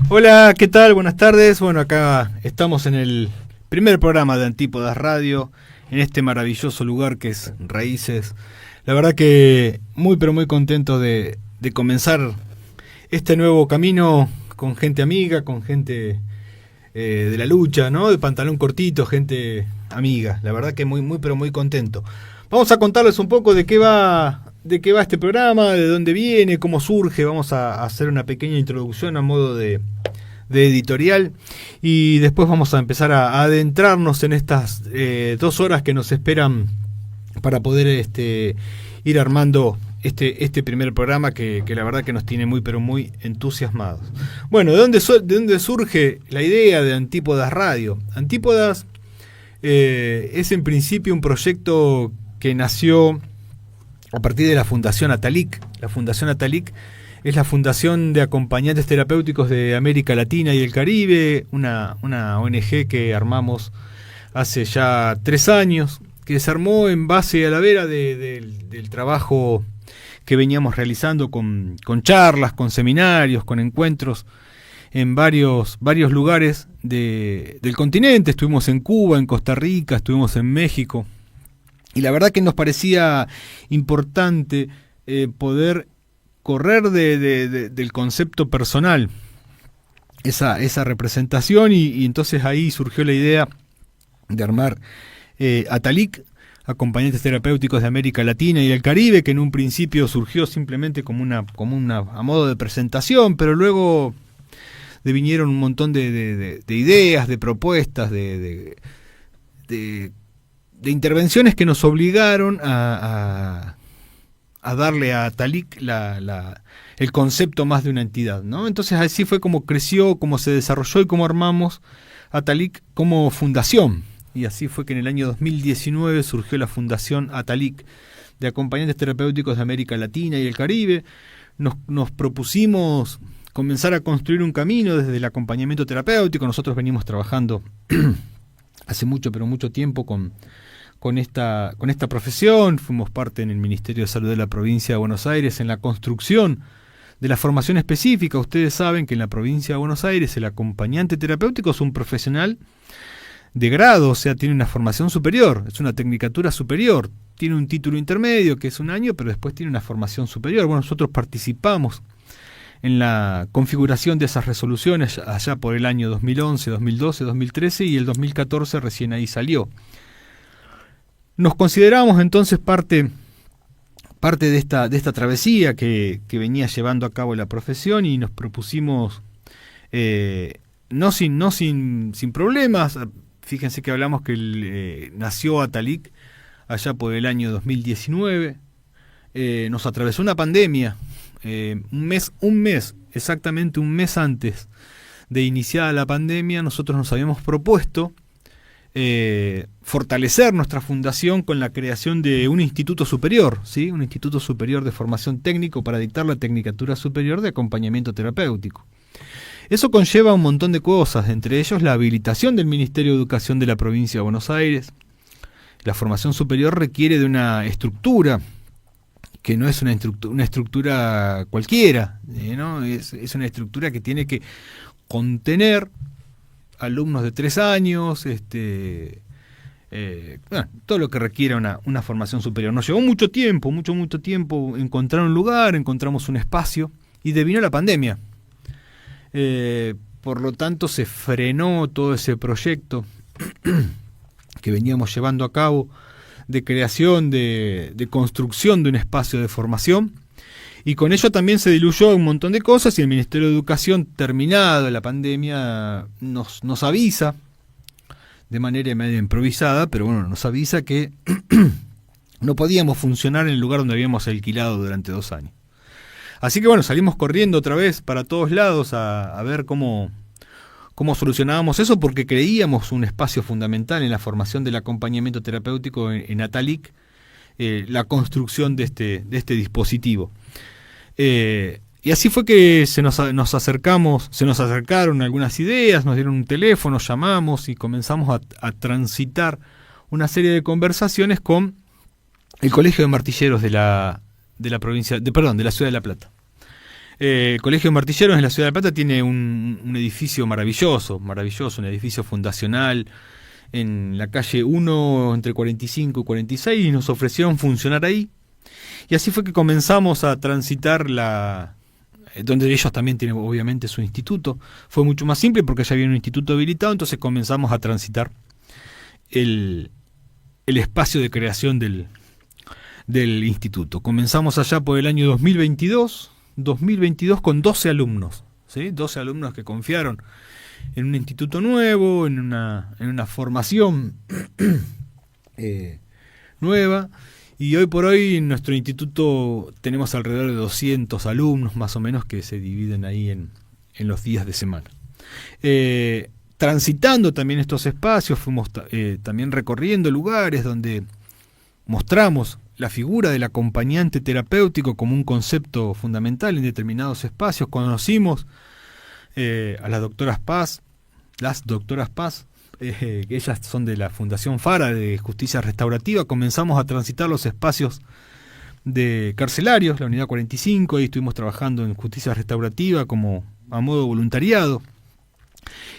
Hola, ¿qué tal? Buenas tardes. Bueno, acá estamos en el primer programa de Antípodas Radio, en este maravilloso lugar que es Raíces. La verdad que muy pero muy contento de comenzar este nuevo camino con gente amiga, con gente de la lucha, ¿no? De pantalón cortito, gente amiga. La verdad que muy pero muy contento. Vamos a contarles un poco de qué va este programa, de dónde viene, cómo surge. Vamos a hacer una pequeña introducción a modo de editorial y después vamos a empezar a adentrarnos en estas 2 horas que nos esperan para poder ir armando este primer programa que la verdad que nos tiene muy pero muy entusiasmados. Bueno, ¿de dónde surge la idea de Antípodas Radio? Antípodas es en principio un proyecto que nació a partir de la Fundación Atalic. La Fundación Atalic es la Fundación de Acompañantes Terapéuticos de América Latina y el Caribe, una ONG que armamos hace ya 3 años, que se armó en base a la vera del trabajo que veníamos realizando con charlas, con seminarios, con encuentros en varios lugares del continente. Estuvimos en Cuba, en Costa Rica, estuvimos en México, y la verdad que nos parecía importante poder correr del concepto personal esa representación, y entonces ahí surgió la idea de armar Atalic, Acompañantes Terapéuticos de América Latina y el Caribe, que en un principio surgió simplemente como una a modo de presentación, pero luego vinieron un montón de ideas, de propuestas, de intervenciones que nos obligaron a darle a Atalic el concepto más de una entidad, ¿no? Entonces así fue como creció, como se desarrolló y cómo armamos Atalic como fundación. Y así fue que en el año 2019 surgió la Fundación Atalic de Acompañantes Terapéuticos de América Latina y el Caribe. Nos propusimos comenzar a construir un camino desde el acompañamiento terapéutico. Nosotros venimos trabajando hace mucho, pero mucho tiempo con esta profesión. Fuimos parte en el Ministerio de Salud de la provincia de Buenos Aires en la construcción de la formación específica. Ustedes saben que en la provincia de Buenos Aires el acompañante terapéutico es un profesional de grado, o sea, tiene una formación superior, es una tecnicatura superior, tiene un título intermedio que es 1 año, pero después tiene una formación superior. Bueno, nosotros participamos en la configuración de esas resoluciones allá por el año 2011, 2012, 2013, y el 2014 recién ahí salió. Nos consideramos entonces parte de esta travesía que venía llevando a cabo la profesión, y nos propusimos no sin problemas. Fíjense que hablamos que nació Atalic allá por el año 2019. Nos atravesó una pandemia, exactamente un mes antes de iniciada la pandemia. Nosotros nos habíamos propuesto fortalecer nuestra fundación con la creación de un instituto superior, ¿sí? Un instituto superior de formación técnico para dictar la tecnicatura superior de acompañamiento terapéutico. Eso conlleva un montón de cosas, entre ellos la habilitación del Ministerio de Educación de la provincia de Buenos Aires. La formación superior requiere de una estructura que no es una estructura cualquiera, ¿no? Es una estructura que tiene que contener alumnos de 3 años, todo lo que requiere una formación superior. Nos llevó mucho tiempo encontrar un lugar, encontramos un espacio, y devino la pandemia. Por lo tanto se frenó todo ese proyecto que veníamos llevando a cabo de creación, de construcción de un espacio de formación, y con ello también se diluyó un montón de cosas, y el Ministerio de Educación, terminada la pandemia, nos avisa, de manera medio improvisada, pero bueno, nos avisa que no podíamos funcionar en el lugar donde habíamos alquilado durante 2 años. Así que bueno, salimos corriendo otra vez para todos lados a ver cómo solucionábamos eso, porque creíamos un espacio fundamental en la formación del acompañamiento terapéutico en Atalic, la construcción de este dispositivo. Y así fue que se nos acercaron algunas ideas, nos dieron un teléfono, llamamos y comenzamos a transitar una serie de conversaciones con el Colegio de Martilleros de la provincia, de la Ciudad de La Plata. El Colegio de Martilleros en la Ciudad de La Plata tiene un edificio maravilloso, un edificio fundacional en la calle 1 entre 45 y 46 y nos ofrecieron funcionar ahí. Y así fue que comenzamos a transitar donde ellos también tienen obviamente su instituto. Fue mucho más simple porque ya había un instituto habilitado, entonces comenzamos a transitar el espacio de creación del instituto. Comenzamos allá por el año 2022 con 12 alumnos, ¿sí? 12 alumnos que confiaron en un instituto nuevo, en una formación nueva, y hoy por hoy en nuestro instituto tenemos alrededor de 200 alumnos más o menos que se dividen ahí en los días de semana. Transitando también estos espacios, fuimos también recorriendo lugares donde mostramos la figura del acompañante terapéutico como un concepto fundamental en determinados espacios. Conocimos a las doctoras Paz, que ellas son de la Fundación Fara de Justicia Restaurativa. Comenzamos a transitar los espacios de carcelarios, la unidad 45, ahí estuvimos trabajando en justicia restaurativa como a modo voluntariado.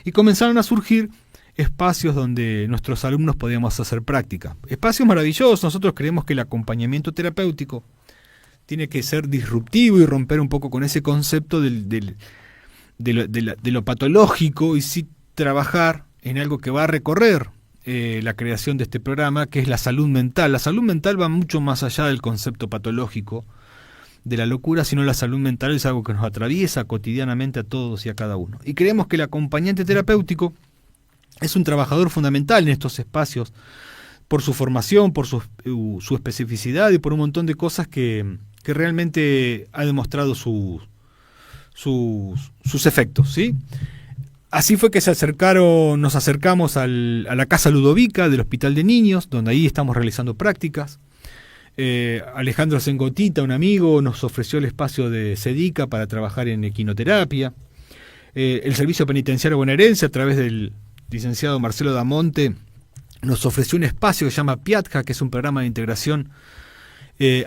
Y comenzaron a surgir espacios donde nuestros alumnos podíamos hacer práctica. Espacios maravillosos. Nosotros creemos que el acompañamiento terapéutico tiene que ser disruptivo y romper un poco con ese concepto de lo patológico y sí trabajar en algo que va a recorrer la creación de este programa, que es la salud mental. La salud mental va mucho más allá del concepto patológico de la locura, sino la salud mental es algo que nos atraviesa cotidianamente a todos y a cada uno. Y creemos que el acompañante terapéutico es un trabajador fundamental en estos espacios por su formación, por su especificidad y por un montón de cosas que realmente ha demostrado sus efectos, ¿sí? Así fue que nos acercamos a la Casa Ludovica del Hospital de Niños, donde ahí estamos realizando prácticas. Alejandro Sengotita, un amigo, nos ofreció el espacio de SEDICA para trabajar en equinoterapia. El Servicio Penitenciario Bonaerense, a través del licenciado Marcelo Damonte, nos ofreció un espacio que se llama PIATJA, que es un programa de integración,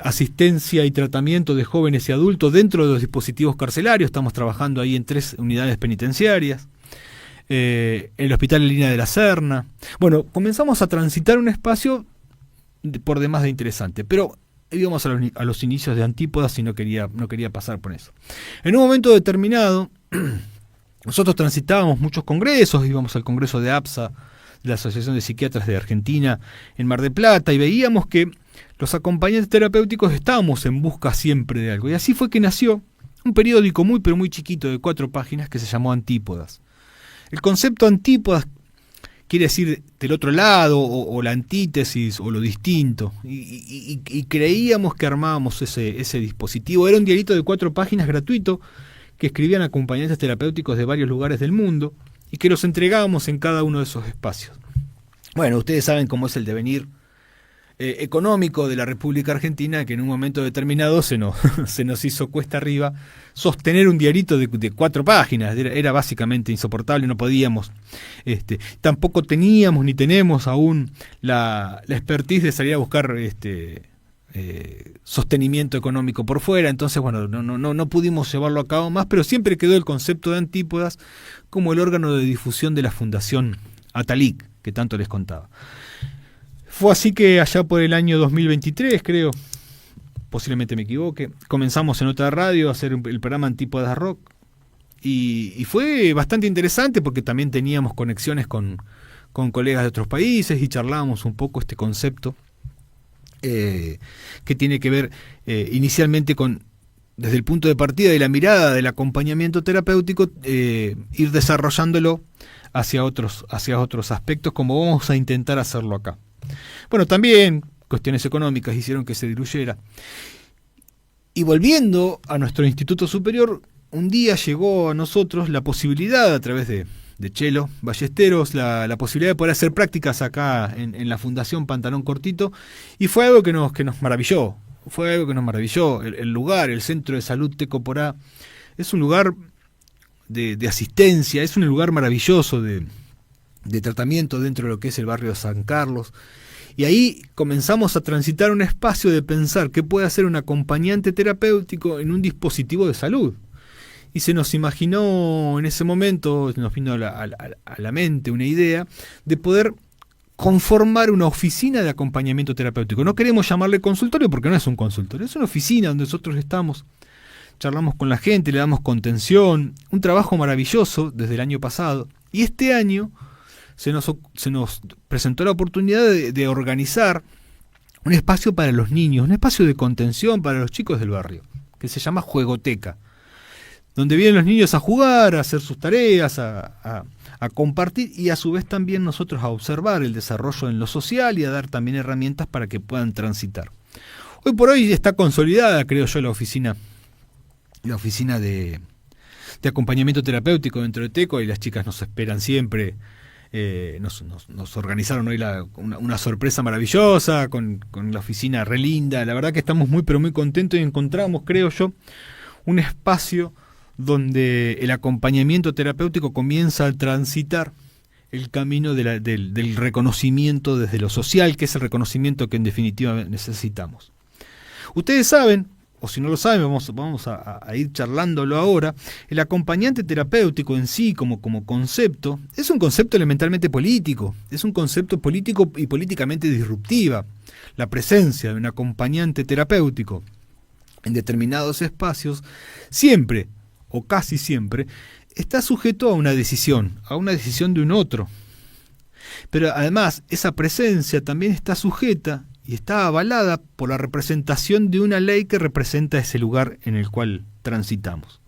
asistencia y tratamiento de jóvenes y adultos dentro de los dispositivos carcelarios. Estamos trabajando ahí en 3 unidades penitenciarias. El Hospital en Línea de la Serna. Bueno, comenzamos a transitar un espacio por demás de interesante, pero íbamos a los inicios de Antípodas y no quería pasar por eso. En un momento determinado, nosotros transitábamos muchos congresos, íbamos al congreso de APSA, de la Asociación de Psiquiatras de Argentina, en Mar del Plata, y veíamos que los acompañantes terapéuticos estábamos en busca siempre de algo. Y así fue que nació un periódico muy pero muy chiquito de 4 páginas que se llamó Antípodas. El concepto Antípodas quiere decir del otro lado, o la antítesis, o lo distinto. Y creíamos que armábamos ese dispositivo. Era un diarito de 4 páginas gratuito que escribían acompañantes terapéuticos de varios lugares del mundo y que los entregábamos en cada uno de esos espacios. Bueno, ustedes saben cómo es el devenir económico de la República Argentina, que en un momento determinado se nos hizo cuesta arriba sostener un diarito de 4 páginas. Era básicamente insoportable, no podíamos. Tampoco teníamos ni tenemos aún la expertise de salir a buscar sostenimiento económico por fuera. Entonces, bueno, no pudimos llevarlo a cabo más, pero siempre quedó el concepto de Antípodas como el órgano de difusión de la Fundación Atalic, que tanto les contaba. Fue así que allá por el año 2023, creo, posiblemente me equivoque, comenzamos en otra radio a hacer el programa Antípodas Rock, y fue bastante interesante porque también teníamos conexiones con colegas de otros países y charlábamos un poco este concepto que tiene que ver inicialmente desde el punto de partida de la mirada del acompañamiento terapéutico, ir desarrollándolo hacia otros aspectos, como vamos a intentar hacerlo acá. Bueno, también cuestiones económicas hicieron que se diluyera. Y volviendo a nuestro instituto superior, un día llegó a nosotros la posibilidad, a través de Chelo Ballesteros, la posibilidad de poder hacer prácticas acá en la Fundación Pantalón Cortito, y fue algo que nos maravilló. El lugar, el Centro de Salud Teco Porá, es un lugar de asistencia, es un lugar maravilloso de tratamiento dentro de lo que es el barrio de San Carlos. Y ahí comenzamos a transitar un espacio de pensar qué puede hacer un acompañante terapéutico en un dispositivo de salud. y se nos imaginó en ese momento, nos vino a la mente una idea de poder conformar una oficina de acompañamiento terapéutico. No queremos llamarle consultorio porque no es un consultorio, es una oficina donde nosotros estamos, charlamos con la gente, le damos contención, un trabajo maravilloso desde el año pasado. Y este año se nos presentó la oportunidad de organizar un espacio para los niños, un espacio de contención para los chicos del barrio, que se llama Juegoteca, donde vienen los niños a jugar, a hacer sus tareas, a compartir y a su vez también nosotros a observar el desarrollo en lo social y a dar también herramientas para que puedan transitar. Hoy por hoy está consolidada, creo yo, la oficina de acompañamiento terapéutico dentro de TECO, y las chicas nos esperan siempre. Nos organizaron hoy una sorpresa maravillosa con la oficina re linda. La verdad que estamos muy pero muy contentos y encontramos, creo yo, un espacio donde el acompañamiento terapéutico comienza a transitar el camino del reconocimiento desde lo social, que es el reconocimiento que en definitiva necesitamos. Ustedes saben, o si no lo saben, vamos a ir charlándolo ahora. El acompañante terapéutico en sí, como concepto, es un concepto elementalmente político, es un concepto político y políticamente disruptiva. La presencia de un acompañante terapéutico en determinados espacios siempre, o casi siempre, está sujeto a una decisión de un otro. Pero además, esa presencia también está sujeta y está avalada por la representación de una ley que representa ese lugar en el cual transitamos.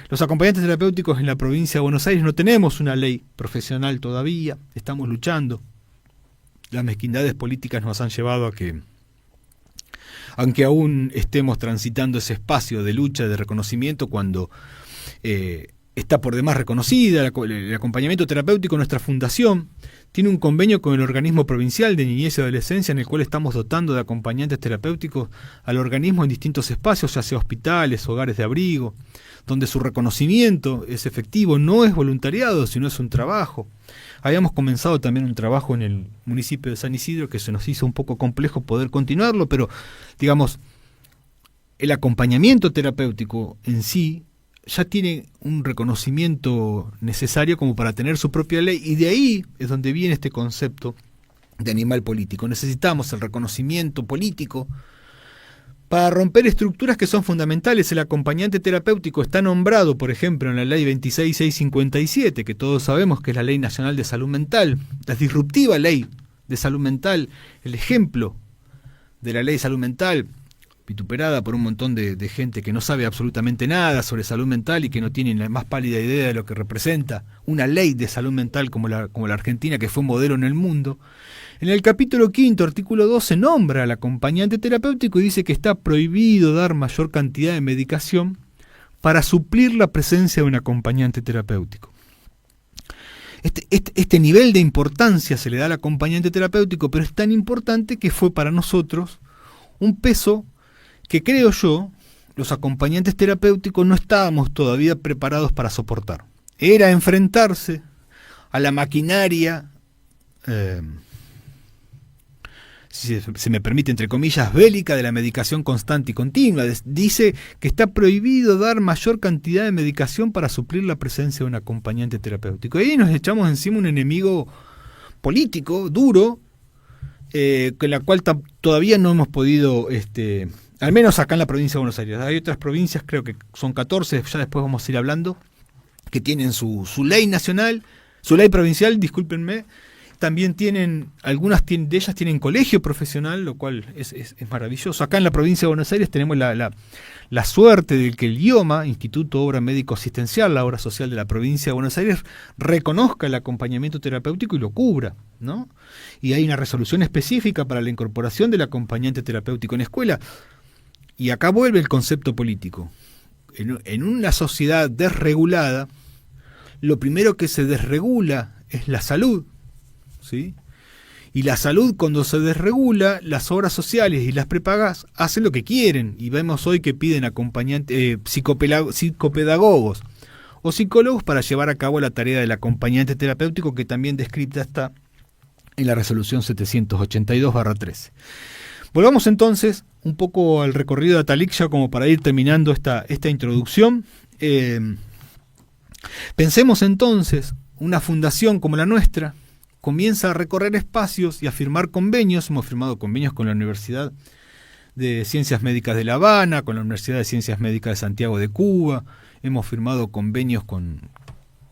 Los acompañantes terapéuticos en la provincia de Buenos Aires no tenemos una ley profesional todavía, estamos luchando. Las mezquindades políticas nos han llevado a que, aunque aún estemos transitando ese espacio de lucha, de reconocimiento, cuando está por demás reconocida, el acompañamiento terapéutico, nuestra fundación tiene un convenio con el organismo provincial de niñez y adolescencia en el cual estamos dotando de acompañantes terapéuticos al organismo en distintos espacios, ya sea hospitales, hogares de abrigo, donde su reconocimiento es efectivo, no es voluntariado, sino es un trabajo. Habíamos comenzado también un trabajo en el municipio de San Isidro que se nos hizo un poco complejo poder continuarlo, pero digamos, el acompañamiento terapéutico en sí ya tiene un reconocimiento necesario como para tener su propia ley, y de ahí es donde viene este concepto de animal político. Necesitamos el reconocimiento político para romper estructuras que son fundamentales. El acompañante terapéutico está nombrado, por ejemplo, en la ley 26657, que todos sabemos que es la Ley Nacional de Salud Mental, la disruptiva ley de salud mental, el ejemplo de la ley de salud mental, vituperada por un montón de gente que no sabe absolutamente nada sobre salud mental y que no tiene la más pálida idea de lo que representa una ley de salud mental como la Argentina, que fue un modelo en el mundo. En el capítulo 5, artículo 12, nombra al acompañante terapéutico y dice que está prohibido dar mayor cantidad de medicación para suplir la presencia de un acompañante terapéutico. Este nivel de importancia se le da al acompañante terapéutico, pero es tan importante que fue para nosotros un peso que, creo yo, los acompañantes terapéuticos no estábamos todavía preparados para soportar. Era enfrentarse a la maquinaria, si se me permite, entre comillas, bélica de la medicación constante y continua. Dice que está prohibido dar mayor cantidad de medicación para suplir la presencia de un acompañante terapéutico. Y ahí nos echamos encima un enemigo político, duro, con la cual todavía no hemos podido, al menos acá en la provincia de Buenos Aires. Hay otras provincias, creo que son 14, ya después vamos a ir hablando, que tienen su ley nacional, su ley provincial, discúlpenme. También tienen, algunas de ellas tienen colegio profesional, lo cual es maravilloso. Acá en la provincia de Buenos Aires tenemos la suerte de que el IOMA, Instituto Obra Médico Asistencial, la obra social de la provincia de Buenos Aires, reconozca el acompañamiento terapéutico y lo cubra, ¿no? Y hay una resolución específica para la incorporación del acompañante terapéutico en escuela. Y acá vuelve el concepto político. En una sociedad desregulada, lo primero que se desregula es la salud, ¿sí? Y la salud, cuando se desregula, las obras sociales y las prepagas hacen lo que quieren. Y vemos hoy que piden acompañantes, psicopedagogos o psicólogos para llevar a cabo la tarea del acompañante terapéutico, que también descrita está en la resolución 782/13. Volvamos entonces un poco al recorrido de Atalic, ya como para ir terminando esta introducción. Pensemos entonces, una fundación como la nuestra comienza a recorrer espacios y a firmar convenios. Hemos firmado convenios con la Universidad de Ciencias Médicas de La Habana, con la Universidad de Ciencias Médicas de Santiago de Cuba, hemos firmado convenios con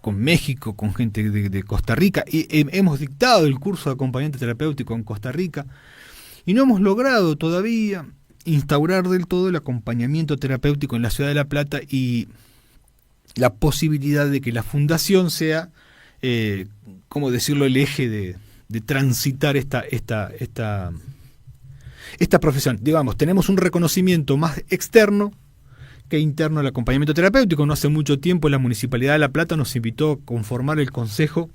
México, con gente de Costa Rica, y hemos dictado el curso de acompañante terapéutico en Costa Rica, y no hemos logrado todavía instaurar del todo el acompañamiento terapéutico en la ciudad de La Plata y la posibilidad de que la fundación sea, ¿cómo decirlo?, el eje de transitar esta profesión. Digamos, tenemos un reconocimiento más externo que interno al acompañamiento terapéutico. No hace mucho tiempo la Municipalidad de La Plata nos invitó a conformar el Consejo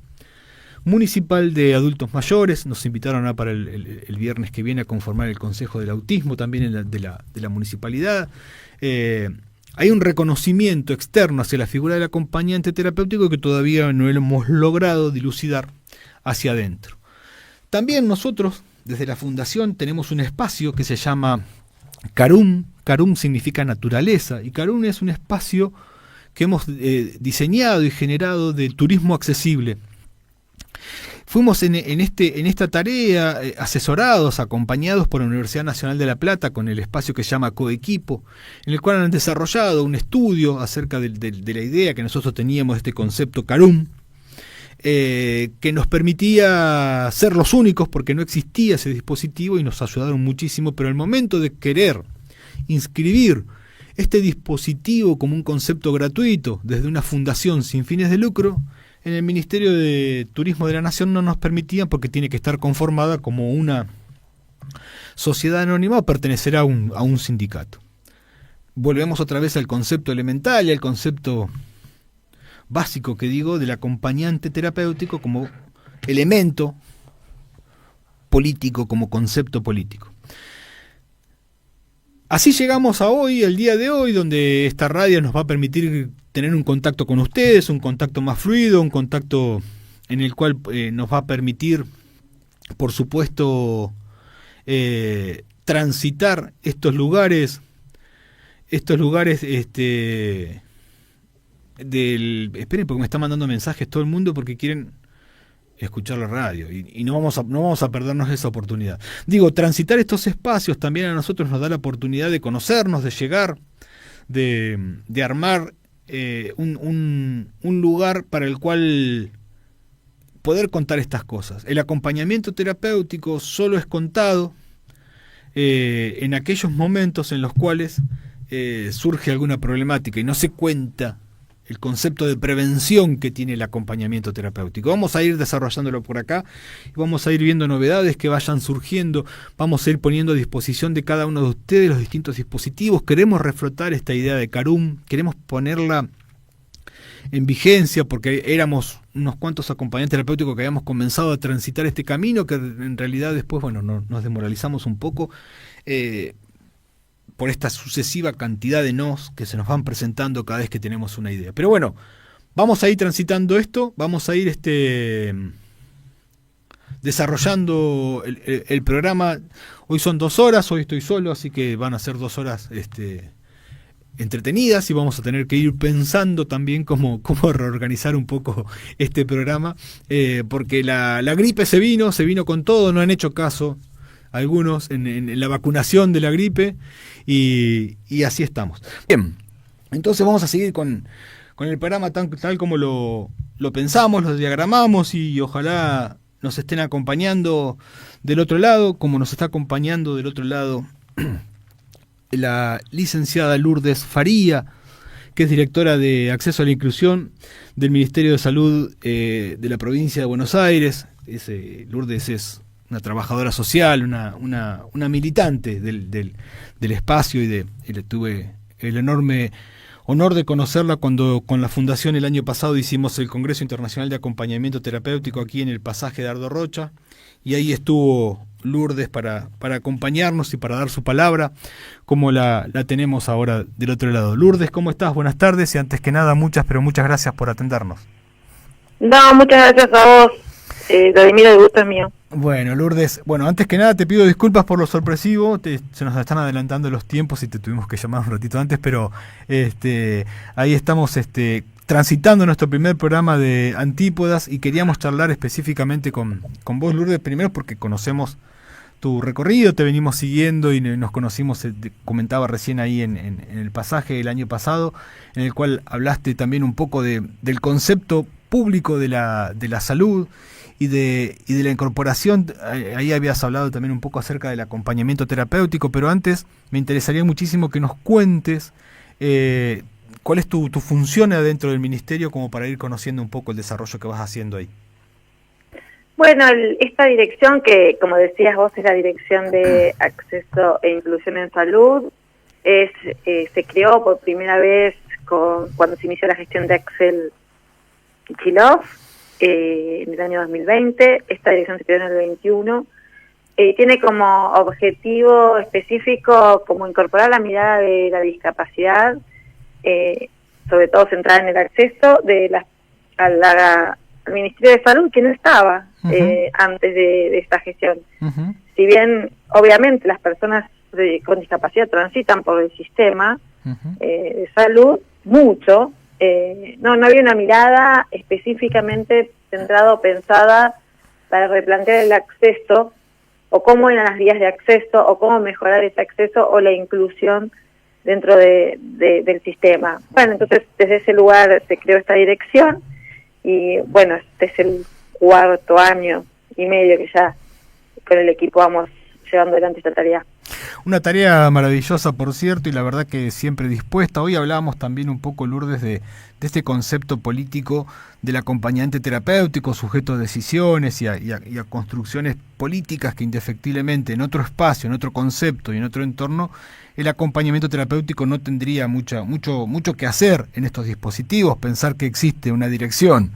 Municipal de Adultos Mayores. Nos invitaron para el viernes que viene a conformar el Consejo del Autismo también de la Municipalidad. Hay un reconocimiento externo hacia la figura del acompañante terapéutico que todavía no hemos logrado dilucidar hacia adentro. También nosotros, desde la Fundación, tenemos un espacio que se llama Carum. Carum significa naturaleza, y Carum es un espacio que hemos diseñado y generado de turismo accesible. Fuimos en esta tarea asesorados, acompañados por la Universidad Nacional de La Plata con el espacio que se llama Coequipo, en el cual han desarrollado un estudio acerca de la idea que nosotros teníamos de este concepto Carum, que nos permitía ser los únicos porque no existía ese dispositivo, y nos ayudaron muchísimo. Pero al momento de querer inscribir este dispositivo como un concepto gratuito desde una fundación sin fines de lucro, en el Ministerio de Turismo de la Nación no nos permitían, porque tiene que estar conformada como una sociedad anónima o pertenecer a un sindicato. Volvemos otra vez al concepto elemental y al concepto básico que digo del acompañante terapéutico como elemento político, como concepto político. Así llegamos a hoy, el día de hoy, donde esta radio nos va a permitir tener un contacto con ustedes, un contacto más fluido, un contacto en el cual nos va a permitir, por supuesto, transitar estos lugares, esperen, porque me está mandando mensajes todo el mundo porque quieren escuchar la radio y no vamos a perdernos esa oportunidad. Digo, transitar estos espacios también a nosotros nos da la oportunidad de conocernos, de llegar, de armar un lugar para el cual poder contar estas cosas. El acompañamiento terapéutico solo es contado en aquellos momentos en los cuales surge alguna problemática y no se cuenta el concepto de prevención que tiene el acompañamiento terapéutico. Vamos a ir desarrollándolo por acá y vamos a ir viendo novedades que vayan surgiendo. Vamos a ir poniendo a disposición de cada uno de ustedes los distintos dispositivos. Queremos reflotar esta idea de Carum, queremos ponerla en vigencia porque éramos unos cuantos acompañantes terapéuticos que habíamos comenzado a transitar este camino, que en realidad después, nos desmoralizamos un poco por esta sucesiva cantidad de nos que se nos van presentando cada vez que tenemos una idea. Pero bueno, vamos a ir transitando esto, vamos a ir desarrollando el programa. Hoy son 2 horas, hoy estoy solo, así que van a ser 2 horas entretenidas, y vamos a tener que ir pensando también cómo reorganizar un poco este programa, porque la gripe se vino con todo, no han hecho caso algunos en la vacunación de la gripe, y así estamos. Bien, entonces vamos a seguir con el programa tal como lo pensamos, lo diagramamos, y ojalá nos estén acompañando del otro lado, como nos está acompañando del otro lado la licenciada Lourdes Faría, que es directora de Acceso a la Inclusión del Ministerio de Salud de la provincia de Buenos Aires. Lourdes es una trabajadora social, una militante del espacio, y tuve el enorme honor de conocerla cuando con la Fundación el año pasado hicimos el Congreso Internacional de Acompañamiento Terapéutico aquí en el pasaje de Ardo Rocha, y ahí estuvo Lourdes para acompañarnos y para dar su palabra, como la tenemos ahora del otro lado. Lourdes, ¿cómo estás? Buenas tardes, y antes que nada muchas gracias por atendernos. No, muchas gracias a vos. Vladimir, el gusto es mío. Bueno, Lourdes, antes que nada te pido disculpas por lo sorpresivo, se nos están adelantando los tiempos y te tuvimos que llamar un ratito antes, pero ahí estamos transitando nuestro primer programa de Antípodas y queríamos charlar específicamente con vos, Lourdes, primero porque conocemos tu recorrido, te venimos siguiendo y nos conocimos, comentaba recién ahí en el pasaje del año pasado, en el cual hablaste también un poco del concepto público de la salud y de la incorporación. Ahí habías hablado también un poco acerca del acompañamiento terapéutico, pero antes me interesaría muchísimo que nos cuentes cuál es tu función adentro del ministerio, como para ir conociendo un poco el desarrollo que vas haciendo ahí. Bueno, esta dirección que, como decías vos, es la Dirección de Acceso e Inclusión en Salud, se creó por primera vez cuando se inició la gestión de Axel Kicillof, en el año 2020. Esta dirección se creó en el 21. Tiene como objetivo específico como incorporar la mirada de la discapacidad, sobre todo centrada en el acceso al Ministerio de Salud, que no estaba antes de esta gestión. Si bien, obviamente, las personas con discapacidad transitan por el sistema de salud mucho, no había una mirada específicamente centrada o pensada para replantear el acceso, o cómo eran las vías de acceso, o cómo mejorar ese acceso o la inclusión dentro del sistema. Bueno, entonces desde ese lugar se creó esta dirección y bueno, este es el 4.5 años que ya con el equipo vamos llevando adelante esta tarea. Una tarea maravillosa, por cierto, y la verdad que siempre dispuesta. Hoy hablábamos también un poco, Lourdes, de este concepto político del acompañante terapéutico, sujeto a decisiones y a construcciones políticas que indefectiblemente en otro espacio, en otro concepto y en otro entorno, el acompañamiento terapéutico no tendría mucho que hacer en estos dispositivos. Pensar que existe una dirección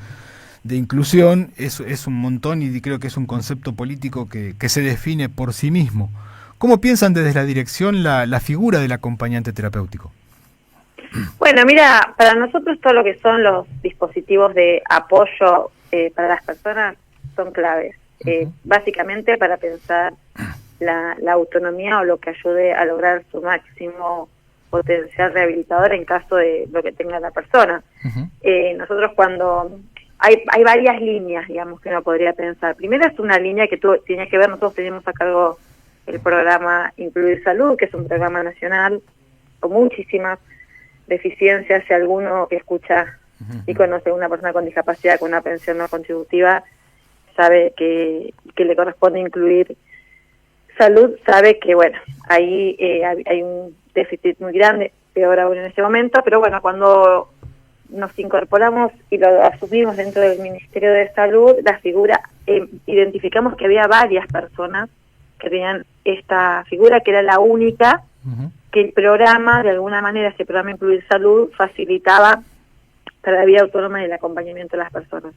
de inclusión es un montón y creo que es un concepto político que se define por sí mismo. ¿Cómo piensan desde la dirección la figura del acompañante terapéutico? Bueno, mira, para nosotros todo lo que son los dispositivos de apoyo para las personas son claves. Básicamente para pensar la autonomía o lo que ayude a lograr su máximo potencial rehabilitador en caso de lo que tenga la persona. Nosotros cuando... Hay varias líneas, digamos, que uno podría pensar. Primero es una línea que tú tienes que ver, nosotros tenemos a cargo el programa Incluir Salud, que es un programa nacional con muchísimas deficiencias. Si alguno que escucha y conoce a una persona con discapacidad con una pensión no contributiva, sabe que le corresponde incluir salud, sabe que, bueno, ahí hay un déficit muy grande, peor aún en este momento, pero bueno, cuando nos incorporamos y lo asumimos dentro del Ministerio de Salud, la figura, identificamos que había varias personas que tenían esta figura, que era la única que el programa, de alguna manera, ese programa Incluir Salud, facilitaba para la vida autónoma y el acompañamiento de las personas.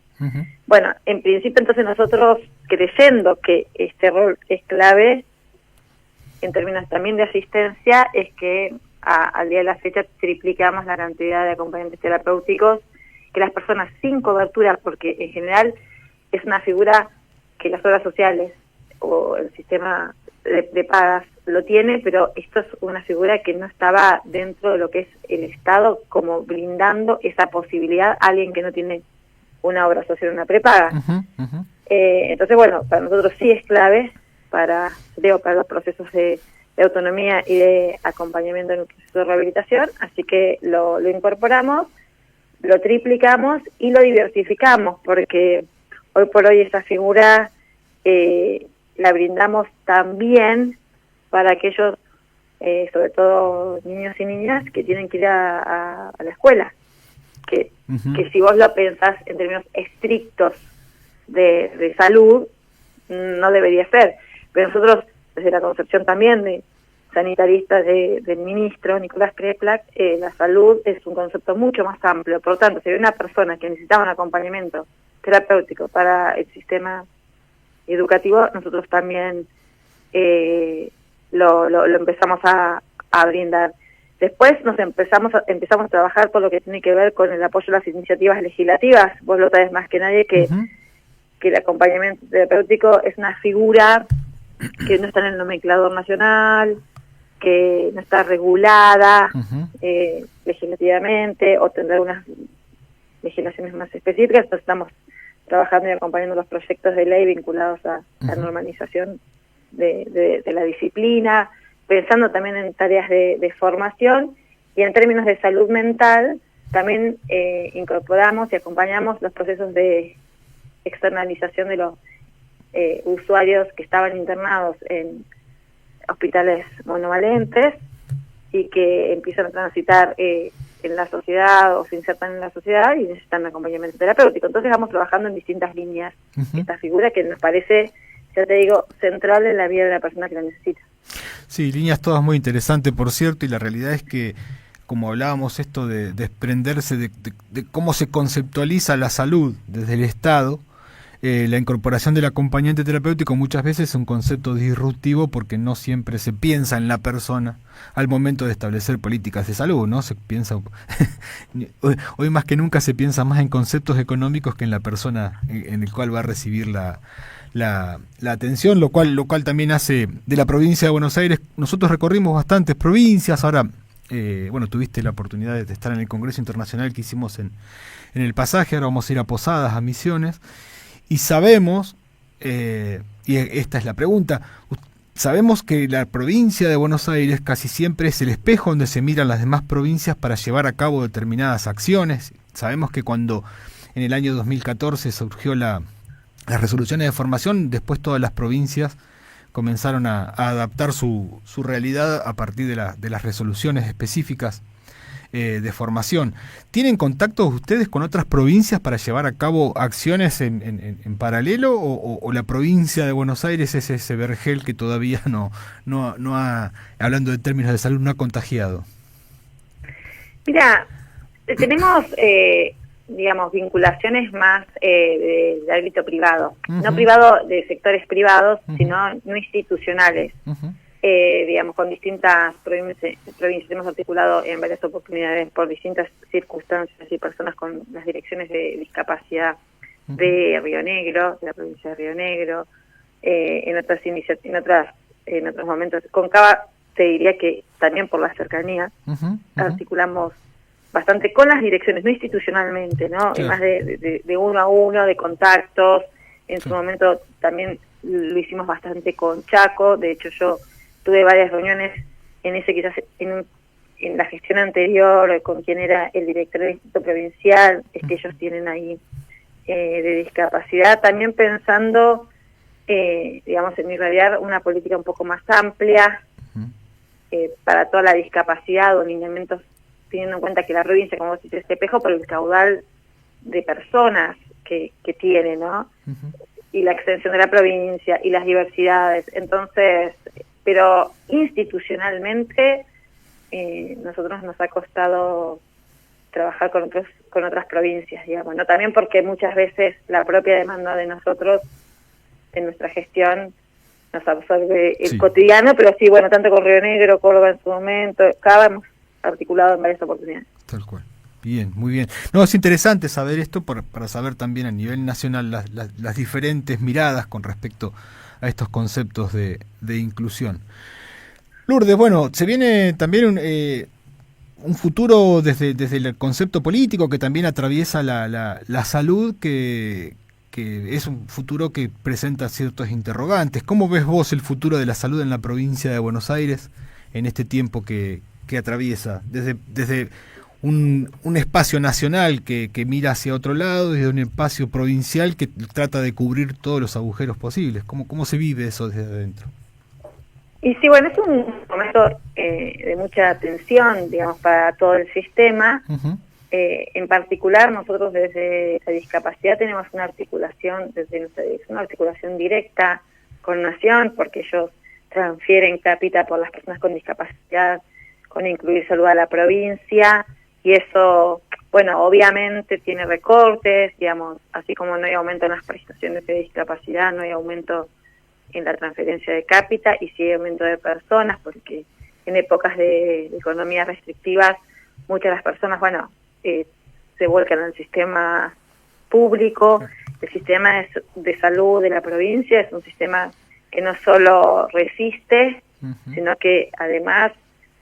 Bueno, en principio, entonces nosotros, creyendo que este rol es clave, en términos también de asistencia, es que al día de la fecha triplicamos la cantidad de acompañantes terapéuticos, que las personas sin cobertura, porque en general es una figura que las obras sociales o el sistema de pagas lo tiene, pero esto es una figura que no estaba dentro de lo que es el Estado, como brindando esa posibilidad a alguien que no tiene una obra social, una prepaga. Entonces, bueno, para nosotros sí es clave para los procesos de autonomía y de acompañamiento en el proceso de rehabilitación, así que lo incorporamos, lo triplicamos y lo diversificamos, porque hoy por hoy esa figura la brindamos también para aquellos, sobre todo niños y niñas, que tienen que ir a la escuela, que si vos lo pensás en términos estrictos de salud, no debería ser, pero nosotros, desde la concepción también de sanitarista del ministro Nicolás Kreplak, la salud es un concepto mucho más amplio. Por lo tanto, si hay una persona que necesitaba un acompañamiento terapéutico para el sistema educativo, nosotros también lo empezamos a brindar. Después empezamos a trabajar todo lo que tiene que ver con el apoyo a las iniciativas legislativas. Vos lo sabés más que nadie que que el acompañamiento terapéutico es una figura que no está en el nomenclador nacional, que no está regulada legislativamente, o tendrá unas legislaciones más específicas. Entonces estamos trabajando y acompañando los proyectos de ley vinculados a la normalización de la disciplina, pensando también en tareas de formación, y en términos de salud mental también incorporamos y acompañamos los procesos de externalización de los usuarios que estaban internados en hospitales monovalentes y que empiezan a transitar en la sociedad o se insertan en la sociedad y necesitan acompañamiento terapéutico. Entonces vamos trabajando en distintas líneas esta figura que nos parece, ya te digo, central en la vida de la persona que la necesita. Sí, líneas todas muy interesantes, por cierto, y la realidad es que, como hablábamos, esto de desprenderse de cómo se conceptualiza la salud desde el Estado, la incorporación del acompañante terapéutico muchas veces es un concepto disruptivo porque no siempre se piensa en la persona al momento de establecer políticas de salud, ¿no? Se piensa hoy más que nunca se piensa más en conceptos económicos que en la persona en el cual va a recibir la atención, lo cual también hace de la provincia de Buenos Aires. Nosotros recorrimos bastantes provincias. Ahora, tuviste la oportunidad de estar en el Congreso Internacional que hicimos en el Pasaje. Ahora vamos a ir a Posadas, a Misiones. Y sabemos, y esta es la pregunta, sabemos que la provincia de Buenos Aires casi siempre es el espejo donde se miran las demás provincias para llevar a cabo determinadas acciones. Sabemos que cuando en el año 2014 surgió las resoluciones de formación, después todas las provincias comenzaron a adaptar su realidad a partir de las resoluciones específicas de formación. ¿Tienen contacto ustedes con otras provincias para llevar a cabo acciones en paralelo o la provincia de Buenos Aires es ese vergel que todavía no ha, hablando de términos de salud, no ha contagiado? Mira, tenemos vinculaciones más de ámbito privado, no privado de sectores privados, sino no institucionales. Con distintas provincias hemos articulado en varias oportunidades por distintas circunstancias y personas con las direcciones de discapacidad de Río Negro, de la provincia de Río Negro, en otros momentos. Con Cava te diría que también por la cercanía articulamos bastante con las direcciones, no institucionalmente, ¿no? Claro. Más de uno a uno, de contactos. En su momento también lo hicimos bastante con Chaco. De hecho, yo tuve varias reuniones en la gestión anterior con quien era el director del Instituto Provincial, ellos tienen ahí de discapacidad, también pensando, en irradiar una política un poco más amplia para toda la discapacidad o lineamientos, teniendo en cuenta que la provincia, como vos dices, es espejo por el caudal de personas que tiene, ¿no? Y la extensión de la provincia y las diversidades. Entonces, pero institucionalmente nosotros nos ha costado trabajar con otras provincias, digamos, ¿no? También porque muchas veces la propia demanda de nosotros en nuestra gestión nos absorbe el cotidiano, pero sí, tanto con Río Negro, Córdoba en su momento, Cava hemos articulado en varias oportunidades. Tal cual. Bien, muy bien. No, es interesante saber esto para saber también a nivel nacional las diferentes miradas con respecto a estos conceptos de inclusión. Lourdes, se viene también un futuro desde el concepto político que también atraviesa la salud, que es un futuro que presenta ciertos interrogantes. ¿Cómo ves vos el futuro de la salud en la provincia de Buenos Aires en este tiempo que atraviesa? Desde un espacio nacional que mira hacia otro lado y de un espacio provincial que trata de cubrir todos los agujeros posibles. ¿Cómo se vive eso desde adentro? Y sí, es un momento de mucha tensión, para todo el sistema. En particular, nosotros desde la discapacidad tenemos una articulación, una articulación directa con Nación, porque ellos transfieren cápita por las personas con discapacidad, con incluir salud a la provincia. Y eso, obviamente tiene recortes, así como no hay aumento en las prestaciones de discapacidad, no hay aumento en la transferencia de cápita y sí hay aumento de personas, porque en épocas de economías restrictivas muchas de las personas, se vuelcan al sistema público, el sistema de salud de la provincia es un sistema que no solo resiste, sino que además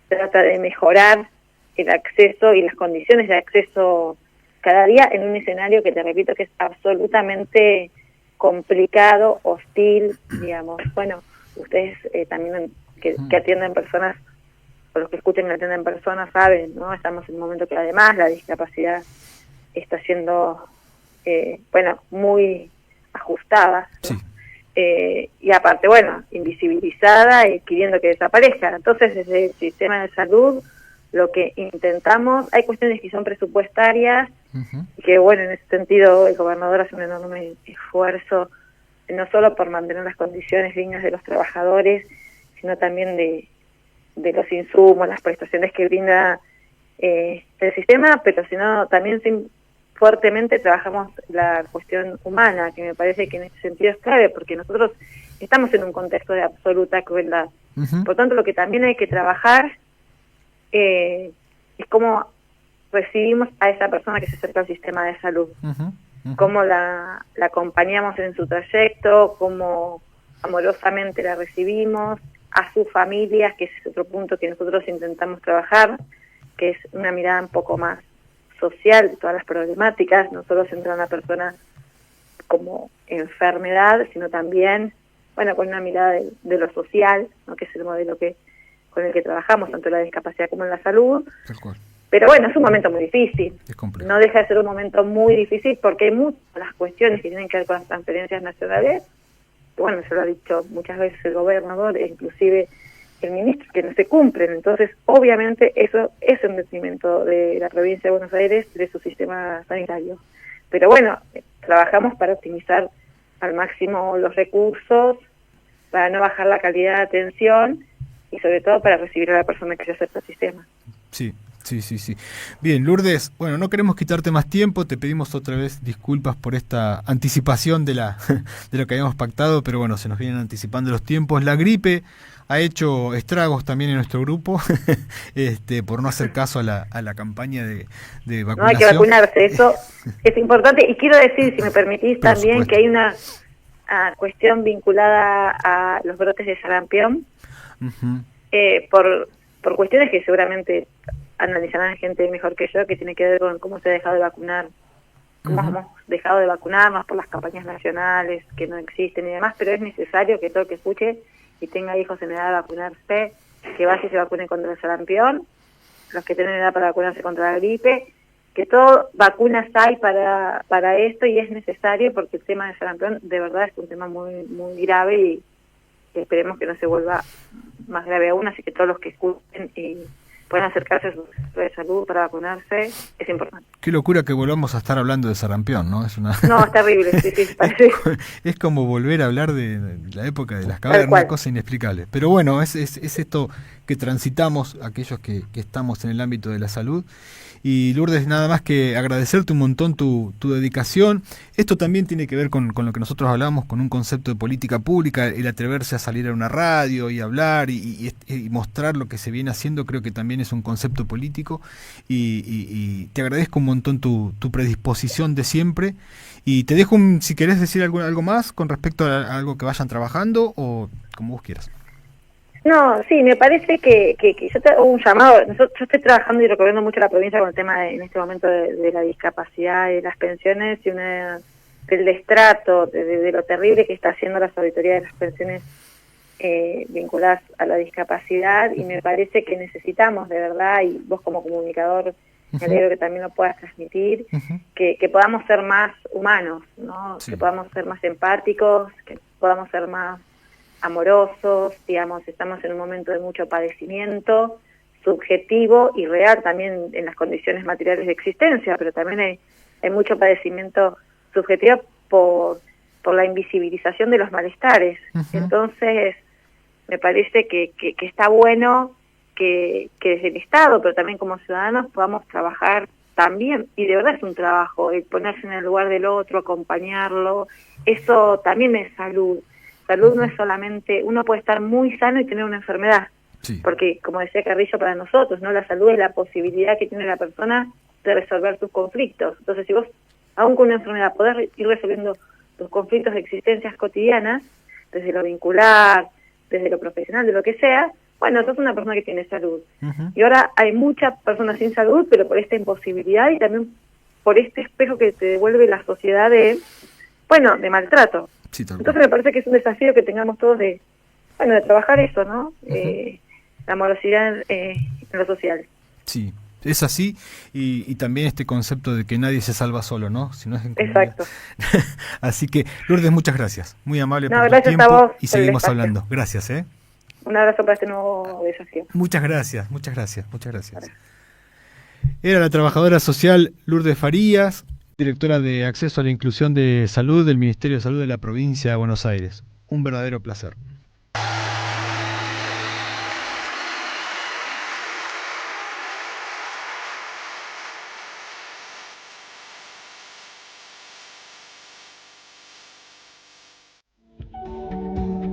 trata de mejorar el acceso y las condiciones de acceso cada día en un escenario que te repito que es absolutamente complicado, hostil, digamos. Bueno, ustedes también que atienden personas, o los que escuchen que atienden personas saben, ¿no? Estamos en un momento que además la discapacidad está siendo, muy ajustada, ¿no? Sí. Y aparte, invisibilizada y queriendo que desaparezca. Entonces, desde el sistema de salud, lo que intentamos, hay cuestiones que son presupuestarias, y que, en ese sentido, el gobernador hace un enorme esfuerzo, no solo por mantener las condiciones dignas de los trabajadores, sino también de los insumos, las prestaciones que brinda el sistema, pero sino también fuertemente trabajamos la cuestión humana, que me parece que en ese sentido es clave, porque nosotros estamos en un contexto de absoluta crueldad. Por tanto, lo que también hay que trabajar es cómo recibimos a esa persona que se acerca al sistema de salud, cómo la acompañamos en su trayecto, cómo amorosamente la recibimos, a sus familias, que es otro punto que nosotros intentamos trabajar, que es una mirada un poco más social de todas las problemáticas, no solo centrar a una persona como enfermedad, sino también, con una mirada de lo social, ¿no? Que es el modelo con el que trabajamos, tanto en la discapacidad como en la salud. Tal cual. Pero es un momento muy difícil. Es complejo. No deja de ser un momento muy difícil porque hay muchas las cuestiones que tienen que ver con las transferencias nacionales. Se lo ha dicho muchas veces el gobernador, e inclusive el ministro, que no se cumplen. Entonces, obviamente, eso es un detrimento de la provincia de Buenos Aires, de su sistema sanitario. Pero trabajamos para optimizar al máximo los recursos, para no bajar la calidad de atención y sobre todo para recibir a la persona que se acerca al sistema. Sí. Bien, Lourdes, no queremos quitarte más tiempo, te pedimos otra vez disculpas por esta anticipación de lo que habíamos pactado, pero se nos vienen anticipando los tiempos. La gripe ha hecho estragos también en nuestro grupo, por no hacer caso a la campaña de vacunación. No hay que vacunarse, eso es importante. Y quiero decir, si me permitís, también que hay una cuestión vinculada a los brotes de sarampión, por cuestiones que seguramente analizarán gente mejor que yo, que tiene que ver con cómo se ha dejado de vacunar, cómo hemos dejado de vacunarnos por las campañas nacionales que no existen y demás, pero es necesario que todo el que escuche y tenga hijos en edad de vacunarse, que vaya y se vacune contra el sarampión, los que tienen edad para vacunarse contra la gripe, que todo vacunas hay para esto y es necesario porque el tema del sarampión de verdad es un tema muy, muy grave y esperemos que no se vuelva más grave aún, así que todos los que escuchen y pueden acercarse a su centro de salud para vacunarse, es importante. Qué locura que volvamos a estar hablando de sarampión, ¿no? No, es terrible, sí, parece. Es como volver a hablar de la época de las cavernas, una cosa inexplicable. Pero es esto que transitamos aquellos que estamos en el ámbito de la salud. Y Lourdes, nada más que agradecerte un montón tu dedicación. Esto también tiene que ver con lo que nosotros hablamos, con un concepto de política pública, el atreverse a salir a una radio y hablar y mostrar lo que se viene haciendo, creo que también es un concepto político. Y te agradezco un montón tu predisposición de siempre. Y te dejo, si querés decir algo más con respecto a algo que vayan trabajando o como vos quieras. No, sí, me parece que yo te hago un llamado. Yo estoy trabajando y recorriendo mucho la provincia con el tema en este momento de la discapacidad y las pensiones y del destrato, de lo terrible que está haciendo las auditorías de las pensiones vinculadas a la discapacidad, y me parece que necesitamos de verdad, y vos como comunicador me alegro que también lo puedas transmitir, que podamos ser más humanos, ¿no? Sí. Que podamos ser más empáticos, que podamos ser más amorosos, digamos, estamos en un momento de mucho padecimiento subjetivo y real también en las condiciones materiales de existencia, pero también hay mucho padecimiento subjetivo por la invisibilización de los malestares. Entonces, me parece que está bueno que desde el Estado, pero también como ciudadanos, podamos trabajar también, y de verdad es un trabajo, el ponerse en el lugar del otro, acompañarlo, eso también es salud. Salud no es solamente, uno puede estar muy sano y tener una enfermedad, sí. Porque como decía Carrillo, para nosotros, ¿no? La salud es la posibilidad que tiene la persona de resolver sus conflictos. Entonces, si vos, aún con una enfermedad, podés ir resolviendo tus conflictos de existencias cotidianas, desde lo vincular, desde lo profesional, de lo que sea, bueno, sos una persona que tiene salud. Y ahora hay muchas personas sin salud, pero por esta imposibilidad y también por este espejo que te devuelve la sociedad de maltrato. Sí, entonces me parece que es un desafío que tengamos todos de trabajar eso, ¿no? La morosidad en lo social. Sí, es así, y también este concepto de que nadie se salva solo, ¿no? Si no es en comunidad. Exacto. Así que, Lourdes, muchas gracias. Muy amable por tu gracias tiempo a vos y por seguimos el espacio. hablando. Gracias, ¿eh? Un abrazo para este nuevo desafío. Muchas gracias. Era la trabajadora social Lourdes Farías, directora de Acceso a la Inclusión de Salud del Ministerio de Salud de la Provincia de Buenos Aires. Un verdadero placer.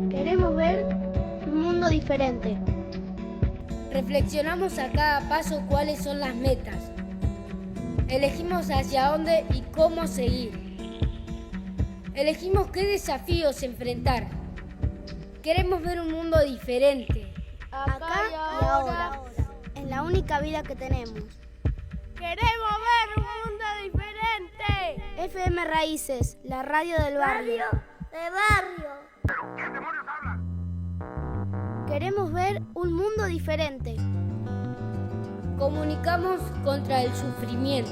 Queremos ver un mundo diferente. Reflexionamos a cada paso cuáles son las metas. Elegimos hacia dónde y cómo seguir. Elegimos qué desafíos enfrentar. Queremos ver un mundo diferente. Acá y ahora. En la única vida que tenemos. Queremos ver un mundo diferente. FM Raíces, la radio del barrio. De barrio. Queremos ver un mundo diferente. Comunicamos contra el sufrimiento.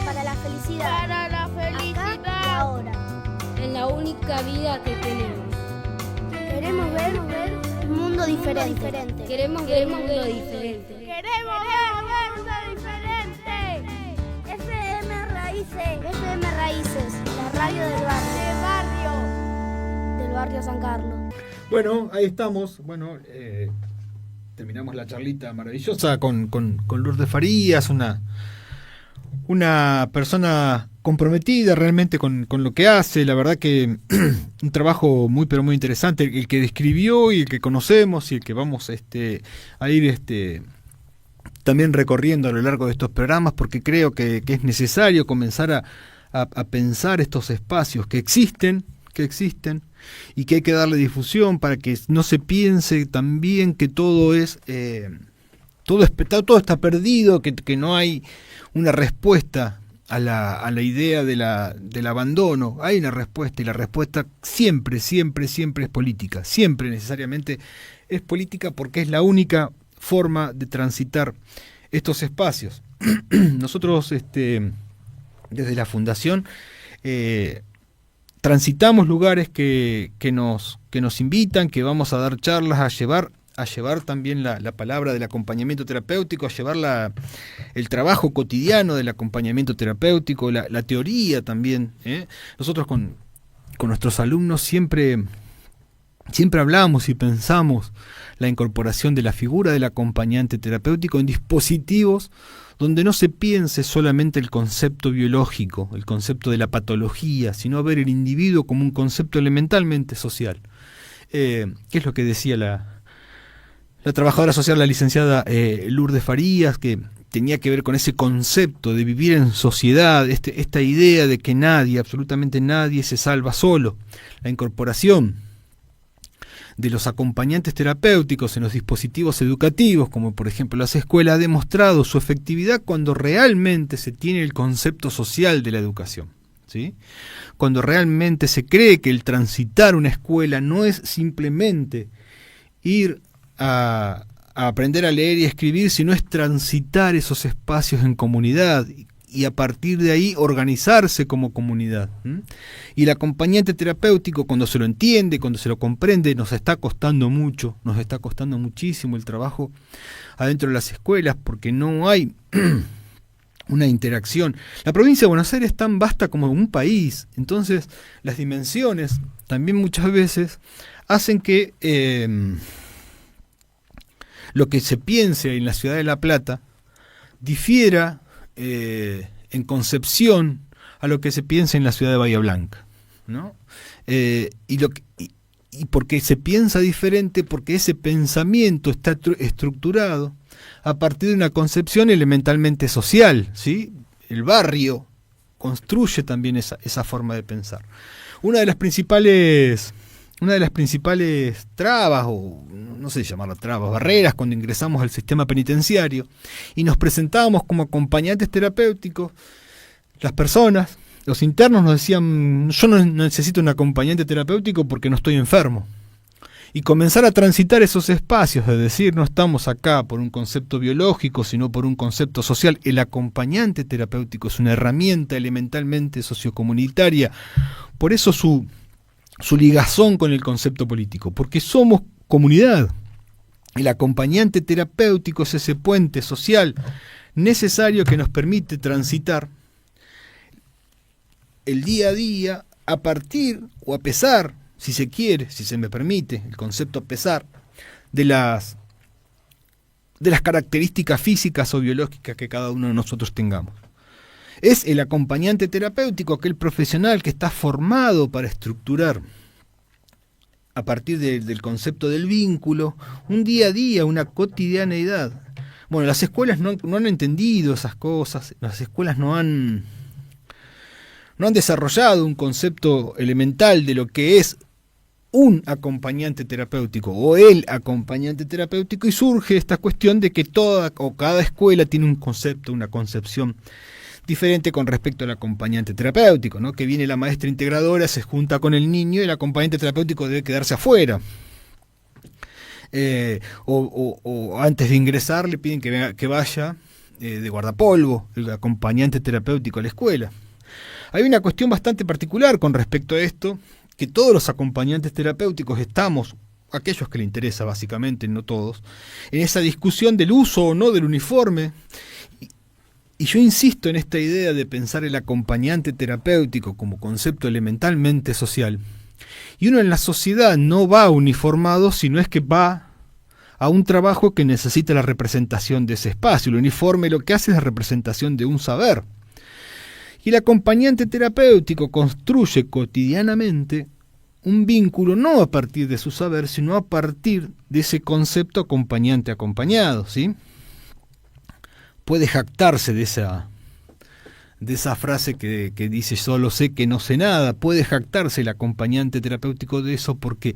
Para la felicidad. Para la felicidad. Acá y ahora. En la única vida que tenemos. Queremos ver un mundo diferente. Queremos ver un mundo diferente. Queremos ver un mundo diferente. FM Raíces. FM Raíces, la radio del barrio. De barrio. Del barrio San Carlos. Bueno, ahí estamos. Bueno, terminamos la charlita maravillosa con Lourdes Farías, una persona comprometida realmente con lo que hace. La verdad que un trabajo muy pero muy interesante, el que describió y el que conocemos y el que vamos a ir también recorriendo a lo largo de estos programas, porque creo que es necesario comenzar a pensar estos espacios que existen y que hay que darle difusión para que no se piense también que todo está perdido, que no hay una respuesta a la idea del abandono. Hay una respuesta, y la respuesta siempre es política, siempre necesariamente es política, porque es la única forma de transitar estos espacios. Nosotros desde la Fundación transitamos lugares que nos invitan, que vamos a dar charlas, a llevar también la palabra del acompañamiento terapéutico, a llevar el trabajo cotidiano del acompañamiento terapéutico, la teoría también. Nosotros con nuestros alumnos siempre hablamos y pensamos la incorporación de la figura del acompañante terapéutico en dispositivos donde no se piense solamente el concepto biológico, el concepto de la patología, sino ver el individuo como un concepto elementalmente social. ¿Qué es lo que decía la trabajadora social, la licenciada Lourdes Farías, que tenía que ver con ese concepto de vivir en sociedad, esta idea de que nadie, absolutamente nadie, se salva solo? La incorporación de los acompañantes terapéuticos en los dispositivos educativos, como por ejemplo las escuelas, ha demostrado su efectividad cuando realmente se tiene el concepto social de la educación, ¿sí? Cuando realmente se cree que el transitar una escuela no es simplemente ir a aprender a leer y escribir, sino es transitar esos espacios en comunidad y a partir de ahí organizarse como comunidad. Y el acompañante terapéutico, cuando se lo entiende, cuando se lo comprende, nos está costando muchísimo el trabajo adentro de las escuelas, porque no hay una interacción. La provincia de Buenos Aires es tan vasta como un país, entonces las dimensiones también muchas veces hacen que lo que se piense en la ciudad de La Plata difiera en concepción a lo que se piensa en la ciudad de Bahía Blanca, ¿no? Y porque se piensa diferente, porque ese pensamiento está estructurado a partir de una concepción elementalmente social, ¿sí? El barrio construye también esa forma de pensar. Una de las principales trabas, o no sé llamarlo trabas, barreras, cuando ingresamos al sistema penitenciario y nos presentábamos como acompañantes terapéuticos, las personas, los internos nos decían: yo no necesito un acompañante terapéutico porque no estoy enfermo. Y comenzar a transitar esos espacios de decir: no estamos acá por un concepto biológico, sino por un concepto social. El acompañante terapéutico es una herramienta elementalmente sociocomunitaria. Por eso su ligazón con el concepto político, porque somos comunidad. El acompañante terapéutico es ese puente social necesario que nos permite transitar el día a día a partir o a pesar, si se quiere, si se me permite, el concepto pesar, de las características físicas o biológicas que cada uno de nosotros tengamos. Es el acompañante terapéutico, aquel profesional que está formado para estructurar, a partir del concepto del vínculo, un día a día, una cotidianeidad. Bueno, las escuelas no han entendido esas cosas, las escuelas no han desarrollado un concepto elemental de lo que es un acompañante terapéutico o el acompañante terapéutico, y surge esta cuestión de que toda o cada escuela tiene un concepto, una concepción diferente con respecto al acompañante terapéutico, ¿no? Que viene la maestra integradora, se junta con el niño y el acompañante terapéutico debe quedarse afuera. O antes de ingresar le piden que vaya de guardapolvo, el acompañante terapéutico a la escuela. Hay una cuestión bastante particular con respecto a esto, que todos los acompañantes terapéuticos estamos, aquellos que le interesa básicamente, no todos, en esa discusión del uso o no del uniforme. Y yo insisto en esta idea de pensar el acompañante terapéutico como concepto elementalmente social. Y uno en la sociedad no va uniformado, sino es que va a un trabajo que necesita la representación de ese espacio. El uniforme lo que hace es la representación de un saber. Y el acompañante terapéutico construye cotidianamente un vínculo no a partir de su saber, sino a partir de ese concepto acompañante-acompañado, ¿sí? Puede jactarse de esa frase que dice: solo sé que no sé nada. Puede jactarse el acompañante terapéutico de eso, porque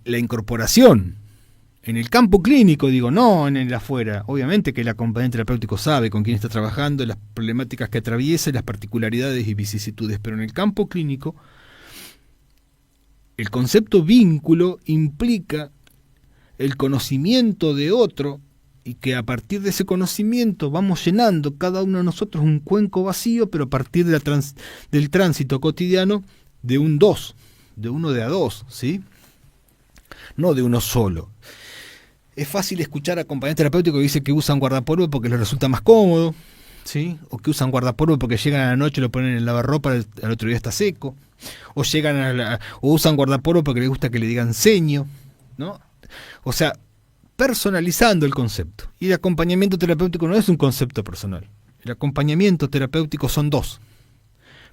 la incorporación en el campo clínico, digo, no en el afuera. Obviamente que el acompañante terapéutico sabe con quién está trabajando, las problemáticas que atraviesa, las particularidades y vicisitudes, pero en el campo clínico el concepto vínculo implica el conocimiento de otro, y que a partir de ese conocimiento vamos llenando cada uno de nosotros un cuenco vacío, pero a partir de del tránsito cotidiano de un dos, de uno de a dos, ¿sí? No de uno solo. Es fácil escuchar a acompañantes terapéuticos que dicen que usan guardapolvo porque les resulta más cómodo, ¿sí? O que usan guardapolvo porque llegan a la noche y lo ponen en el lavarropa, al otro día está seco. O o usan guardapolvo porque les gusta que le digan seño, ¿no? O sea, personalizando el concepto. Y el acompañamiento terapéutico no es un concepto personal. El acompañamiento terapéutico son dos.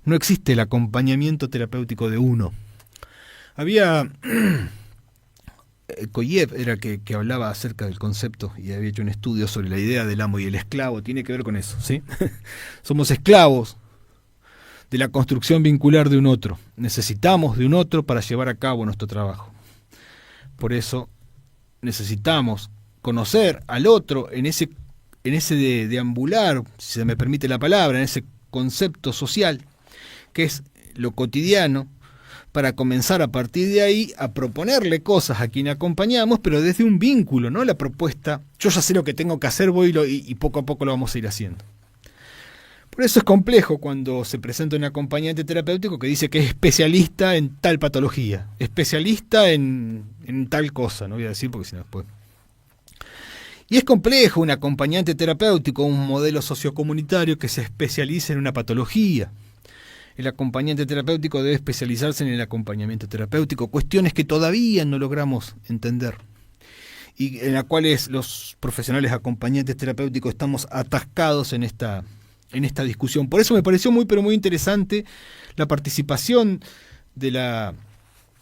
No existe el acompañamiento terapéutico de uno. Había Koyev era que hablaba acerca del concepto y había hecho un estudio sobre la idea del amo y el esclavo. Tiene que ver con eso, ¿sí? Somos esclavos de la construcción vincular de un otro. Necesitamos de un otro para llevar a cabo nuestro trabajo. Por eso necesitamos conocer al otro en ese deambular, si se me permite la palabra, en ese concepto social que es lo cotidiano, para comenzar a partir de ahí a proponerle cosas a quien acompañamos, pero desde un vínculo, no la propuesta, yo ya sé lo que tengo que hacer, voy y poco a poco lo vamos a ir haciendo. Por eso es complejo cuando se presenta un acompañante terapéutico que dice que es especialista en tal patología, especialista en tal cosa, no voy a decir porque si no después. Y es complejo un acompañante terapéutico, un modelo sociocomunitario que se especialice en una patología. El acompañante terapéutico debe especializarse en el acompañamiento terapéutico, cuestiones que todavía no logramos entender y en las cuales los profesionales acompañantes terapéuticos estamos atascados en esta discusión. Por eso me pareció muy pero muy interesante la participación de la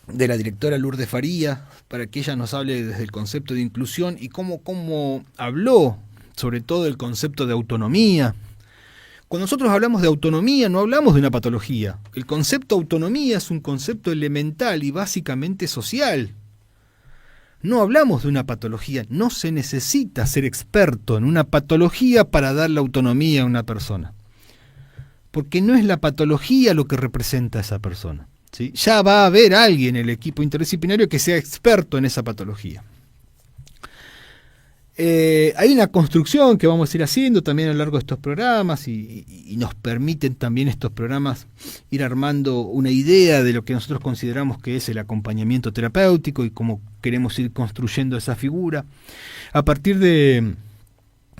directora Lourdes Faría, para que ella nos hable desde el concepto de inclusión y cómo habló sobre todo del concepto de autonomía, Cuando nosotros hablamos de autonomía, no hablamos de una patología. El concepto autonomía es un concepto elemental y básicamente social. No hablamos de una patología. No se necesita ser experto en una patología para dar la autonomía a una persona. Porque no es la patología lo que representa a esa persona, ¿sí? Ya va a haber alguien en el equipo interdisciplinario que sea experto en esa patología. Hay una construcción que vamos a ir haciendo también a lo largo de estos programas y nos permiten también estos programas ir armando una idea de lo que nosotros consideramos que es el acompañamiento terapéutico y cómo queremos ir construyendo esa figura a partir de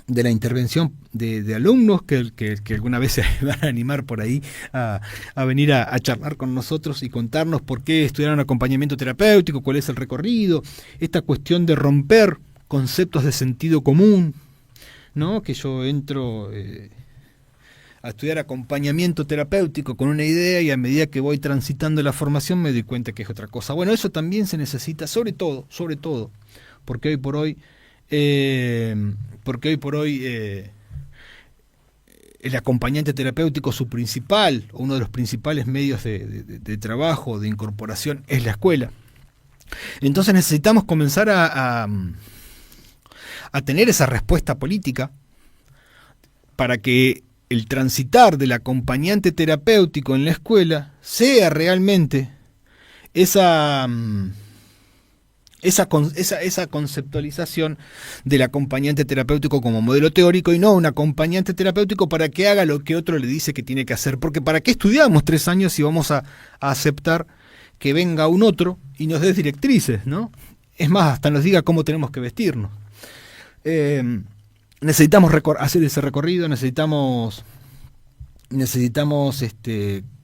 la intervención de alumnos que alguna vez se van a animar por ahí a venir a charlar con nosotros y contarnos por qué estudiaron acompañamiento terapéutico, cuál es el recorrido, esta cuestión de romper conceptos de sentido común, ¿no? Que yo entro a estudiar acompañamiento terapéutico con una idea y a medida que voy transitando la formación me doy cuenta que es otra cosa. Bueno, eso también se necesita, sobre todo, porque hoy por hoy el acompañante terapéutico, uno de los principales medios de trabajo, de incorporación, es la escuela. Entonces necesitamos comenzar a tener esa respuesta política para que el transitar del acompañante terapéutico en la escuela sea realmente esa conceptualización del acompañante terapéutico como modelo teórico y no un acompañante terapéutico para que haga lo que otro le dice que tiene que hacer. Porque ¿para qué estudiamos 3 años si vamos a aceptar que venga un otro y nos dé directrices, ¿no? Es más, hasta nos diga cómo tenemos que vestirnos. Necesitamos hacer ese recorrido, necesitamos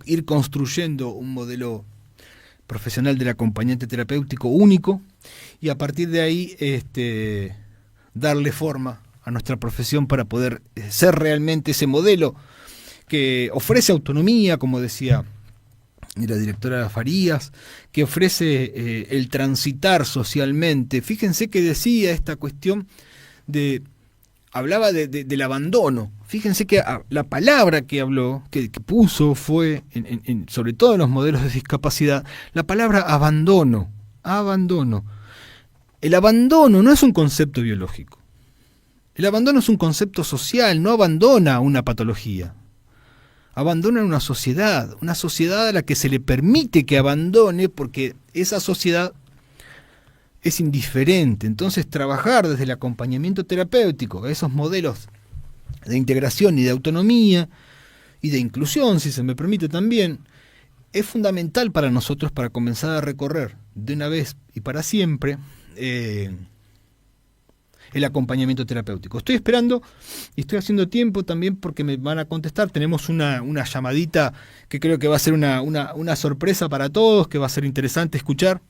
ir construyendo un modelo profesional del acompañante terapéutico único y a partir de ahí darle forma a nuestra profesión para poder ser realmente ese modelo que ofrece autonomía, como decía la directora Farías, que ofrece el transitar socialmente. Fíjense que decía esta cuestión hablaba del abandono. Fíjense que la palabra que habló, que puso fue, sobre todo en los modelos de discapacidad, la palabra abandono. Abandono. El abandono no es un concepto biológico. El abandono es un concepto social, no abandona una patología. Abandona una sociedad a la que se le permite que abandone porque esa sociedad es indiferente. Entonces trabajar desde el acompañamiento terapéutico, esos modelos de integración y de autonomía y de inclusión, si se me permite también, es fundamental para nosotros para comenzar a recorrer de una vez y para siempre el acompañamiento terapéutico. Estoy esperando y estoy haciendo tiempo también porque me van a contestar. Tenemos una llamadita que creo que va a ser una sorpresa para todos, que va a ser interesante escuchar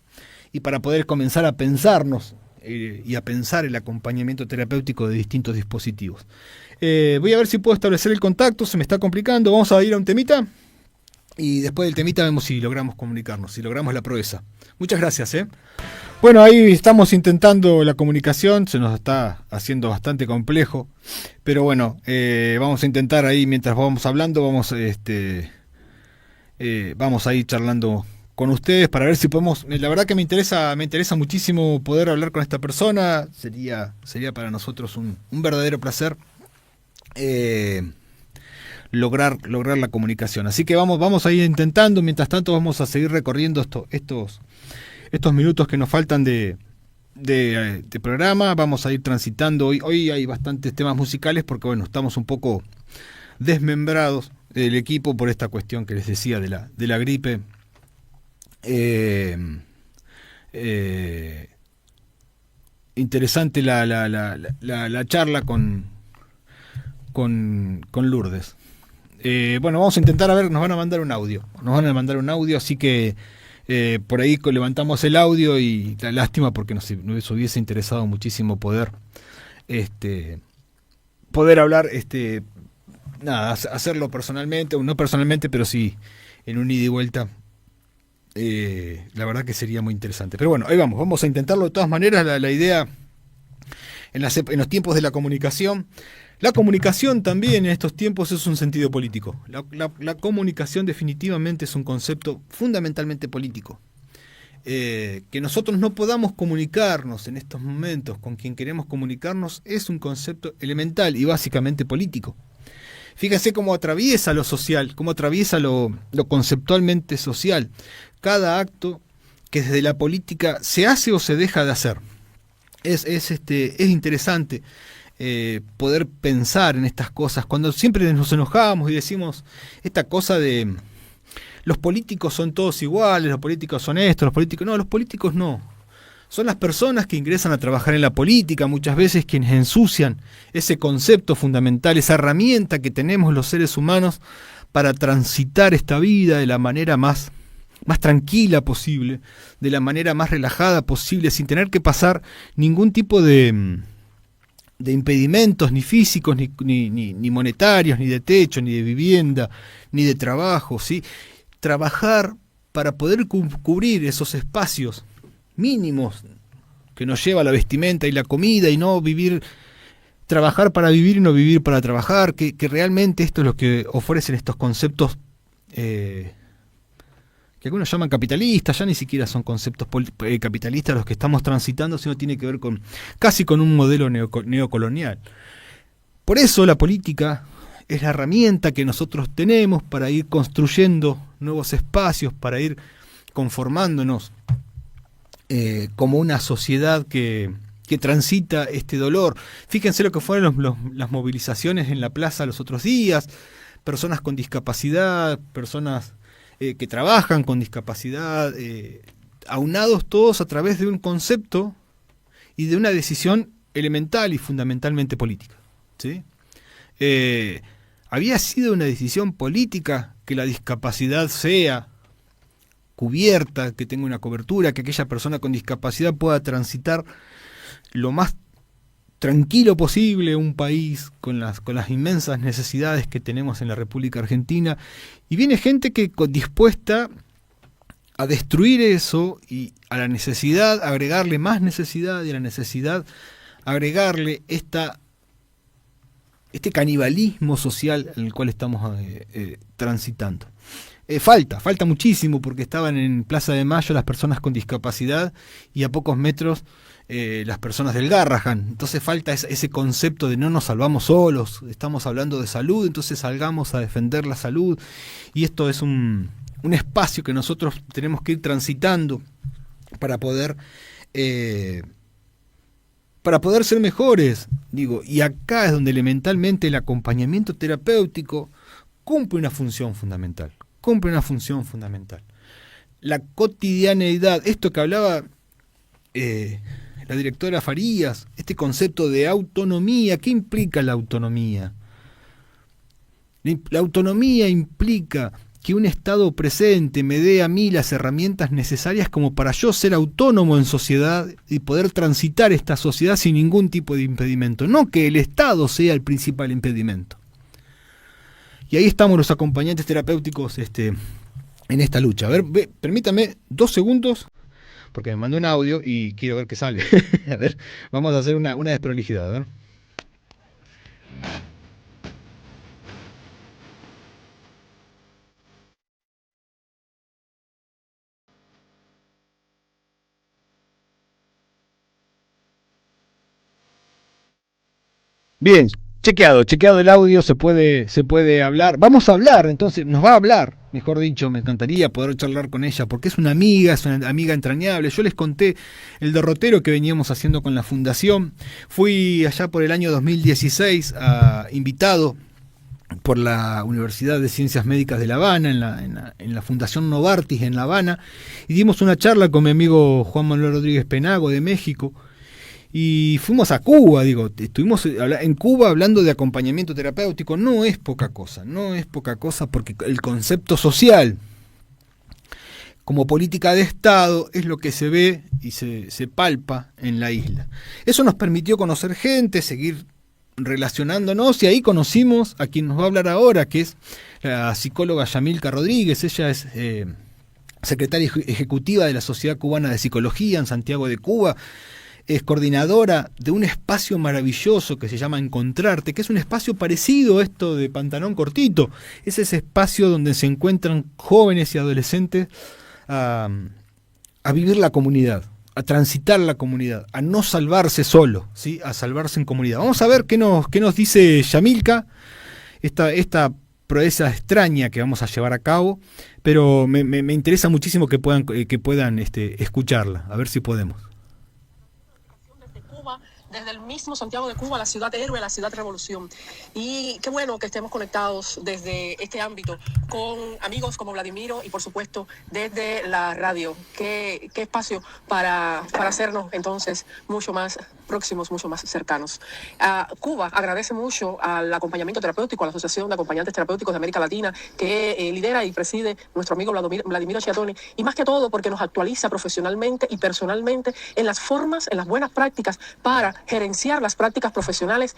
y para poder comenzar a pensarnos y a pensar el acompañamiento terapéutico de distintos dispositivos. Voy a ver si puedo establecer el contacto, se me está complicando. Vamos a ir a un temita y después del temita vemos si logramos comunicarnos, si logramos la proeza. Muchas gracias. Bueno, ahí estamos intentando la comunicación, se nos está haciendo bastante complejo, pero bueno, vamos a intentar ahí, mientras vamos hablando, vamos a ir charlando con ustedes para ver si podemos. La verdad que me interesa muchísimo poder hablar con esta persona, sería para nosotros un verdadero placer lograr la comunicación. Así que vamos a ir intentando, mientras tanto vamos a seguir recorriendo estos minutos que nos faltan de programa. Vamos a ir transitando. Hoy hay bastantes temas musicales porque bueno, estamos un poco desmembrados del equipo por esta cuestión que les decía de la gripe. Interesante la charla con Lourdes. Bueno, vamos a intentar, a ver, nos van a mandar un audio, así que por ahí levantamos el audio y la lástima porque nos hubiese interesado muchísimo poder hablar, hacerlo personalmente, o no personalmente, pero sí en un ida y vuelta. La verdad que sería muy interesante. Pero bueno, ahí vamos a intentarlo de todas maneras. La idea en los tiempos de la comunicación. La comunicación también en estos tiempos es un sentido político. La comunicación definitivamente es un concepto fundamentalmente político. Que nosotros no podamos comunicarnos en estos momentos con quien queremos comunicarnos es un concepto elemental y básicamente político. Fíjense cómo atraviesa lo social, cómo atraviesa lo conceptualmente social. Cada acto que desde la política se hace o se deja de hacer. Es interesante poder pensar en estas cosas. Cuando siempre nos enojamos y decimos esta cosa de los políticos son todos iguales, los políticos son estos, los políticos no. Son las personas que ingresan a trabajar en la política, muchas veces quienes ensucian ese concepto fundamental, esa herramienta que tenemos los seres humanos para transitar esta vida de la manera más tranquila posible, de la manera más relajada posible, sin tener que pasar ningún tipo de impedimentos, ni físicos, ni monetarios, ni de techo, ni de vivienda, ni de trabajo, ¿sí? Trabajar para poder cubrir esos espacios mínimos que nos lleva la vestimenta y la comida, y no trabajar para vivir y no vivir para trabajar, que realmente esto es lo que ofrecen estos conceptos que algunos llaman capitalistas. Ya ni siquiera son conceptos capitalistas los que estamos transitando, sino tiene que ver casi con un modelo neocolonial. Por eso la política es la herramienta que nosotros tenemos para ir construyendo nuevos espacios, para ir conformándonos como una sociedad que transita este dolor. Fíjense lo que fueron las movilizaciones en la plaza los otros días, personas con discapacidad, personas que trabajan con discapacidad, aunados todos a través de un concepto y de una decisión elemental y fundamentalmente política, ¿sí? Había sido una decisión política que la discapacidad sea cubierta, que tenga una cobertura, que aquella persona con discapacidad pueda transitar lo más tranquilo posible un país con las inmensas necesidades que tenemos en la República Argentina. Y viene gente que dispuesta a destruir eso y a la necesidad agregarle más necesidad, y a la necesidad agregarle este canibalismo social en el cual estamos transitando. Falta muchísimo, porque estaban en Plaza de Mayo las personas con discapacidad y a pocos metros las personas del Garrahan. Entonces falta ese concepto de no nos salvamos solos, estamos hablando de salud, entonces salgamos a defender la salud. Y esto es un espacio que nosotros tenemos que ir transitando para poder ser mejores, digo. Y acá es donde elementalmente el acompañamiento terapéutico cumple una función fundamental. La cotidianeidad, esto que hablaba la directora Farías, este concepto de autonomía. ¿Qué implica la autonomía? La autonomía implica que un Estado presente me dé a mí las herramientas necesarias como para yo ser autónomo en sociedad y poder transitar esta sociedad sin ningún tipo de impedimento, no que el Estado sea el principal impedimento. Y ahí estamos los acompañantes terapéuticos en esta lucha. A ver, permítame 2 segundos, porque me mandó un audio y quiero ver qué sale. A ver, vamos a hacer una desprolijidad, a ver. Bien, chequeado el audio, se puede hablar. Vamos a hablar, entonces, nos va a hablar, mejor dicho. Me encantaría poder charlar con ella, porque es una amiga entrañable. Yo les conté el derrotero que veníamos haciendo con la fundación. Fui allá por el año 2016 invitado por la Universidad de Ciencias Médicas de La Habana, en la Fundación Novartis en La Habana, y dimos una charla con mi amigo Juan Manuel Rodríguez Penago de México. Y fuimos a Cuba, estuvimos en Cuba hablando de acompañamiento terapéutico. No es poca cosa, porque el concepto social como política de Estado es lo que se ve y se palpa en la isla. Eso nos permitió conocer gente, seguir relacionándonos, y ahí conocimos a quien nos va a hablar ahora, que es la psicóloga Yamilca Rodríguez. Ella es secretaria ejecutiva de la Sociedad Cubana de Psicología en Santiago de Cuba. es coordinadora de un espacio maravilloso que se llama Encontrarte, que es un espacio parecido a esto de Pantalón Cortito. Es ese espacio donde se encuentran jóvenes y adolescentes a vivir la comunidad, a transitar la comunidad, a no salvarse solo, ¿sí? A salvarse en comunidad. Vamos a ver qué nos dice Yamilka, esta proeza extraña que vamos a llevar a cabo, pero me interesa muchísimo que puedan escucharla, a ver si podemos. Desde el mismo Santiago de Cuba, la ciudad héroe, la ciudad revolución. Y qué bueno que estemos conectados desde este ámbito con amigos como Vladimiro y por supuesto desde la radio. Qué espacio para hacernos entonces mucho más próximos, mucho más cercanos. Cuba agradece mucho al acompañamiento terapéutico, a la Asociación de Acompañantes Terapéuticos de América Latina, que lidera y preside nuestro amigo Vladimiro Chiatoni, y más que todo porque nos actualiza profesionalmente y personalmente en las formas, en las buenas prácticas para gerenciar las prácticas profesionales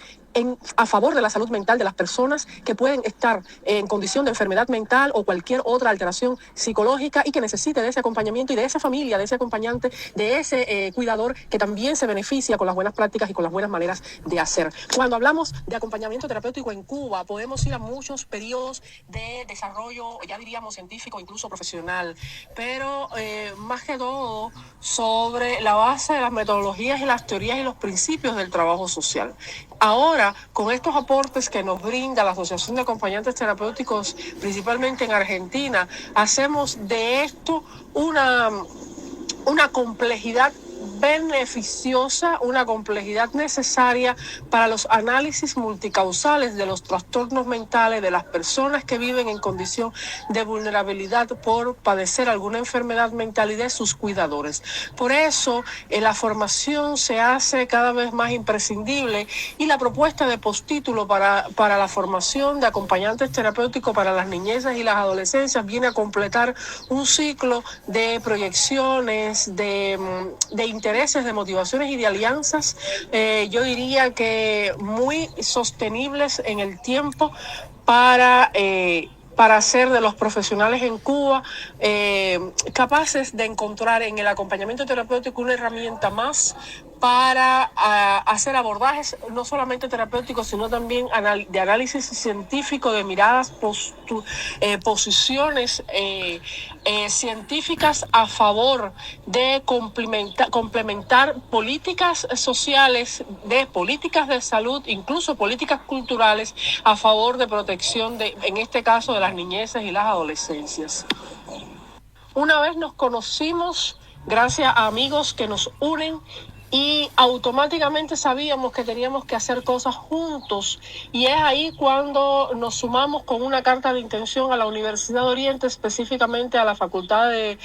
a favor de la salud mental de las personas que pueden estar en condición de enfermedad mental o cualquier otra alteración psicológica y que necesite de ese acompañamiento y de esa familia, de ese acompañante, de ese cuidador que también se beneficia con las buenas prácticas y con las buenas maneras de hacer. Cuando hablamos de acompañamiento terapéutico en Cuba, podemos ir a muchos periodos de desarrollo, ya diríamos científico, incluso profesional, pero más que todo sobre la base de las metodologías y las teorías y los principios del trabajo social. Ahora, con estos aportes que nos brinda la Asociación de Acompañantes Terapéuticos, principalmente en Argentina, hacemos de esto una complejidad beneficiosa, una complejidad necesaria para los análisis multicausales de los trastornos mentales de las personas que viven en condición de vulnerabilidad por padecer alguna enfermedad mental y de sus cuidadores. Por eso, la formación se hace cada vez más imprescindible y la propuesta de postítulo para la formación de acompañantes terapéuticos para las niñeces y las adolescencias viene a completar un ciclo de proyecciones, de intereses, de motivaciones y de alianzas, yo diría que muy sostenibles en el tiempo para hacer de los profesionales en Cuba capaces de encontrar en el acompañamiento terapéutico una herramienta más para hacer abordajes no solamente terapéuticos, sino también de análisis científico, de miradas, posiciones científicas a favor de complementar políticas sociales, de políticas de salud, incluso políticas culturales a favor de protección en este caso, de las niñeces y las adolescencias. Una vez nos conocimos gracias a amigos que nos unen y automáticamente sabíamos que teníamos que hacer cosas juntos, y es ahí cuando nos sumamos con una carta de intención a la Universidad de Oriente, específicamente a la Facultad de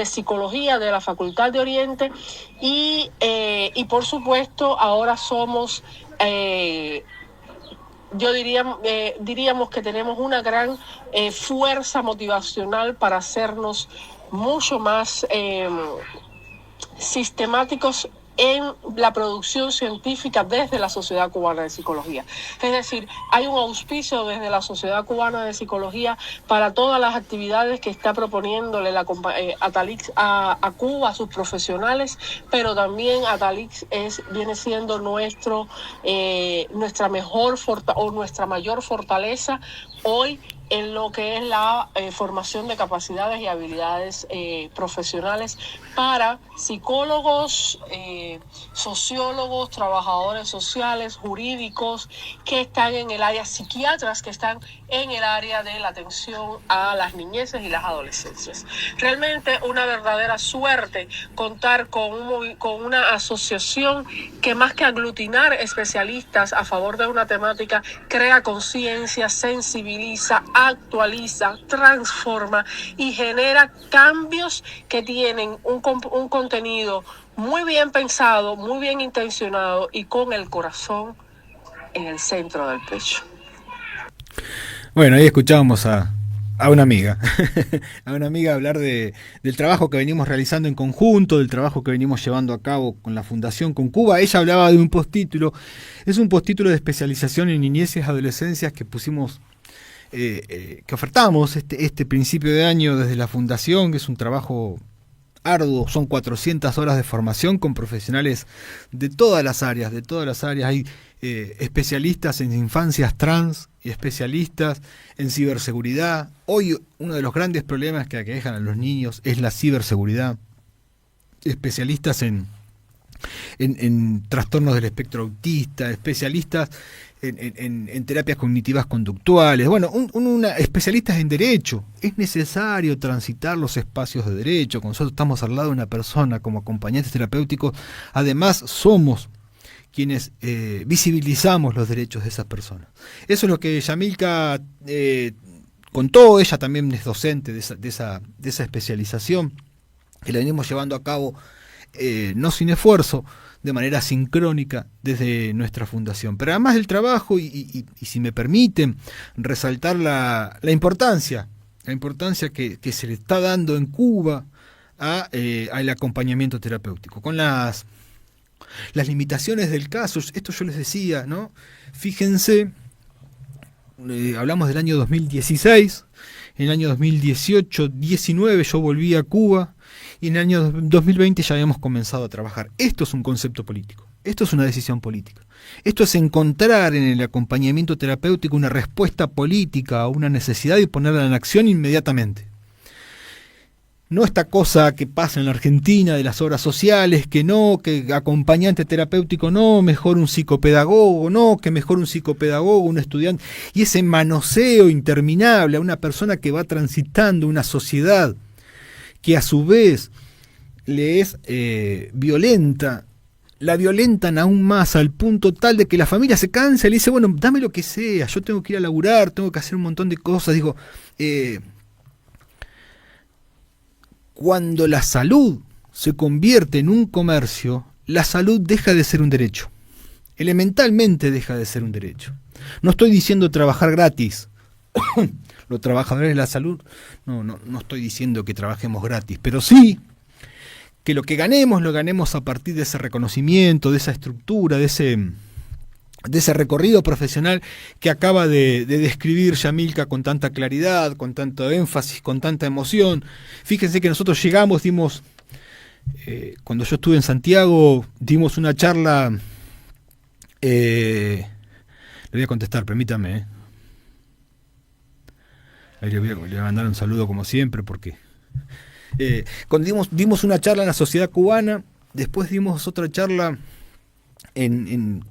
Psicología de la Facultad de Oriente, y por supuesto ahora somos diríamos que tenemos una gran fuerza motivacional para hacernos mucho más sistemáticos en la producción científica desde la Sociedad Cubana de Psicología. Es decir, hay un auspicio desde la Sociedad Cubana de Psicología para todas las actividades que está proponiéndole Atalix a Cuba, a sus profesionales, pero también Atalix viene siendo nuestra mayor fortaleza hoy en lo que es la formación de capacidades y habilidades profesionales para psicólogos, sociólogos, trabajadores sociales, jurídicos, que están en el área, psiquiatras que están en el área de la atención a las niñeces y las adolescencias. Realmente una verdadera suerte contar con una asociación que, más que aglutinar especialistas a favor de una temática, crea conciencia, sensibiliza, actualiza, transforma y genera cambios que tienen un contenido muy bien pensado, muy bien intencionado y con el corazón en el centro del pecho. Bueno, ahí escuchábamos a una amiga, a una amiga hablar del trabajo que venimos realizando en conjunto, del trabajo que venimos llevando a cabo con la Fundación Con Cuba. Ella hablaba de un postítulo, es un postítulo de especialización en niñez y adolescencias que pusimos, que ofertamos este principio de año desde la Fundación, que es un trabajo arduo, son 400 horas de formación con profesionales de todas las áreas, hay especialistas en infancias trans y especialistas en ciberseguridad. Hoy uno de los grandes problemas que aquejan a los niños es la ciberseguridad. Especialistas en trastornos del espectro autista, especialistas en terapias cognitivas conductuales, bueno, especialistas en derecho. Es necesario transitar los espacios de derecho. Cuando nosotros estamos al lado de una persona como acompañantes terapéuticos, además somos quienes visibilizamos los derechos de esas personas. Eso es lo que Yamilka contó. Ella también es docente de esa especialización, que la venimos llevando a cabo no sin esfuerzo, de manera sincrónica desde nuestra fundación. Pero además del trabajo, y si me permiten, resaltar la importancia que se le está dando en Cuba al acompañamiento terapéutico, con las limitaciones del caso. Esto yo les decía, ¿no? Fíjense, hablamos del año 2016, en el año 2018-19 yo volví a Cuba, y en el año 2020 ya habíamos comenzado a trabajar. Esto es un concepto político, esto es una decisión política. Esto es encontrar en el acompañamiento terapéutico una respuesta política a una necesidad y ponerla en acción inmediatamente. No esta cosa que pasa en la Argentina de las obras sociales, que acompañante terapéutico no, mejor un psicopedagogo, no, que mejor un psicopedagogo, un estudiante, y ese manoseo interminable a una persona que va transitando una sociedad que a su vez le es violenta, la violentan aún más al punto tal de que la familia se cansa y le dice, bueno, dame lo que sea, yo tengo que ir a laburar, tengo que hacer un montón de cosas. Digo, cuando la salud se convierte en un comercio, la salud deja de ser un derecho, elementalmente deja de ser un derecho. No estoy diciendo trabajar gratis. Los trabajadores de la salud, no estoy diciendo que trabajemos gratis, pero sí que lo ganemos a partir de ese reconocimiento, de esa estructura, de ese recorrido profesional que acaba de describir Yamilka con tanta claridad, con tanto énfasis, con tanta emoción. Fíjense que nosotros llegamos, cuando yo estuve en Santiago, dimos una charla, le voy a contestar, permítame, Ahí le voy a mandar un saludo como siempre, porque cuando dimos una charla en la sociedad cubana, después dimos otra charla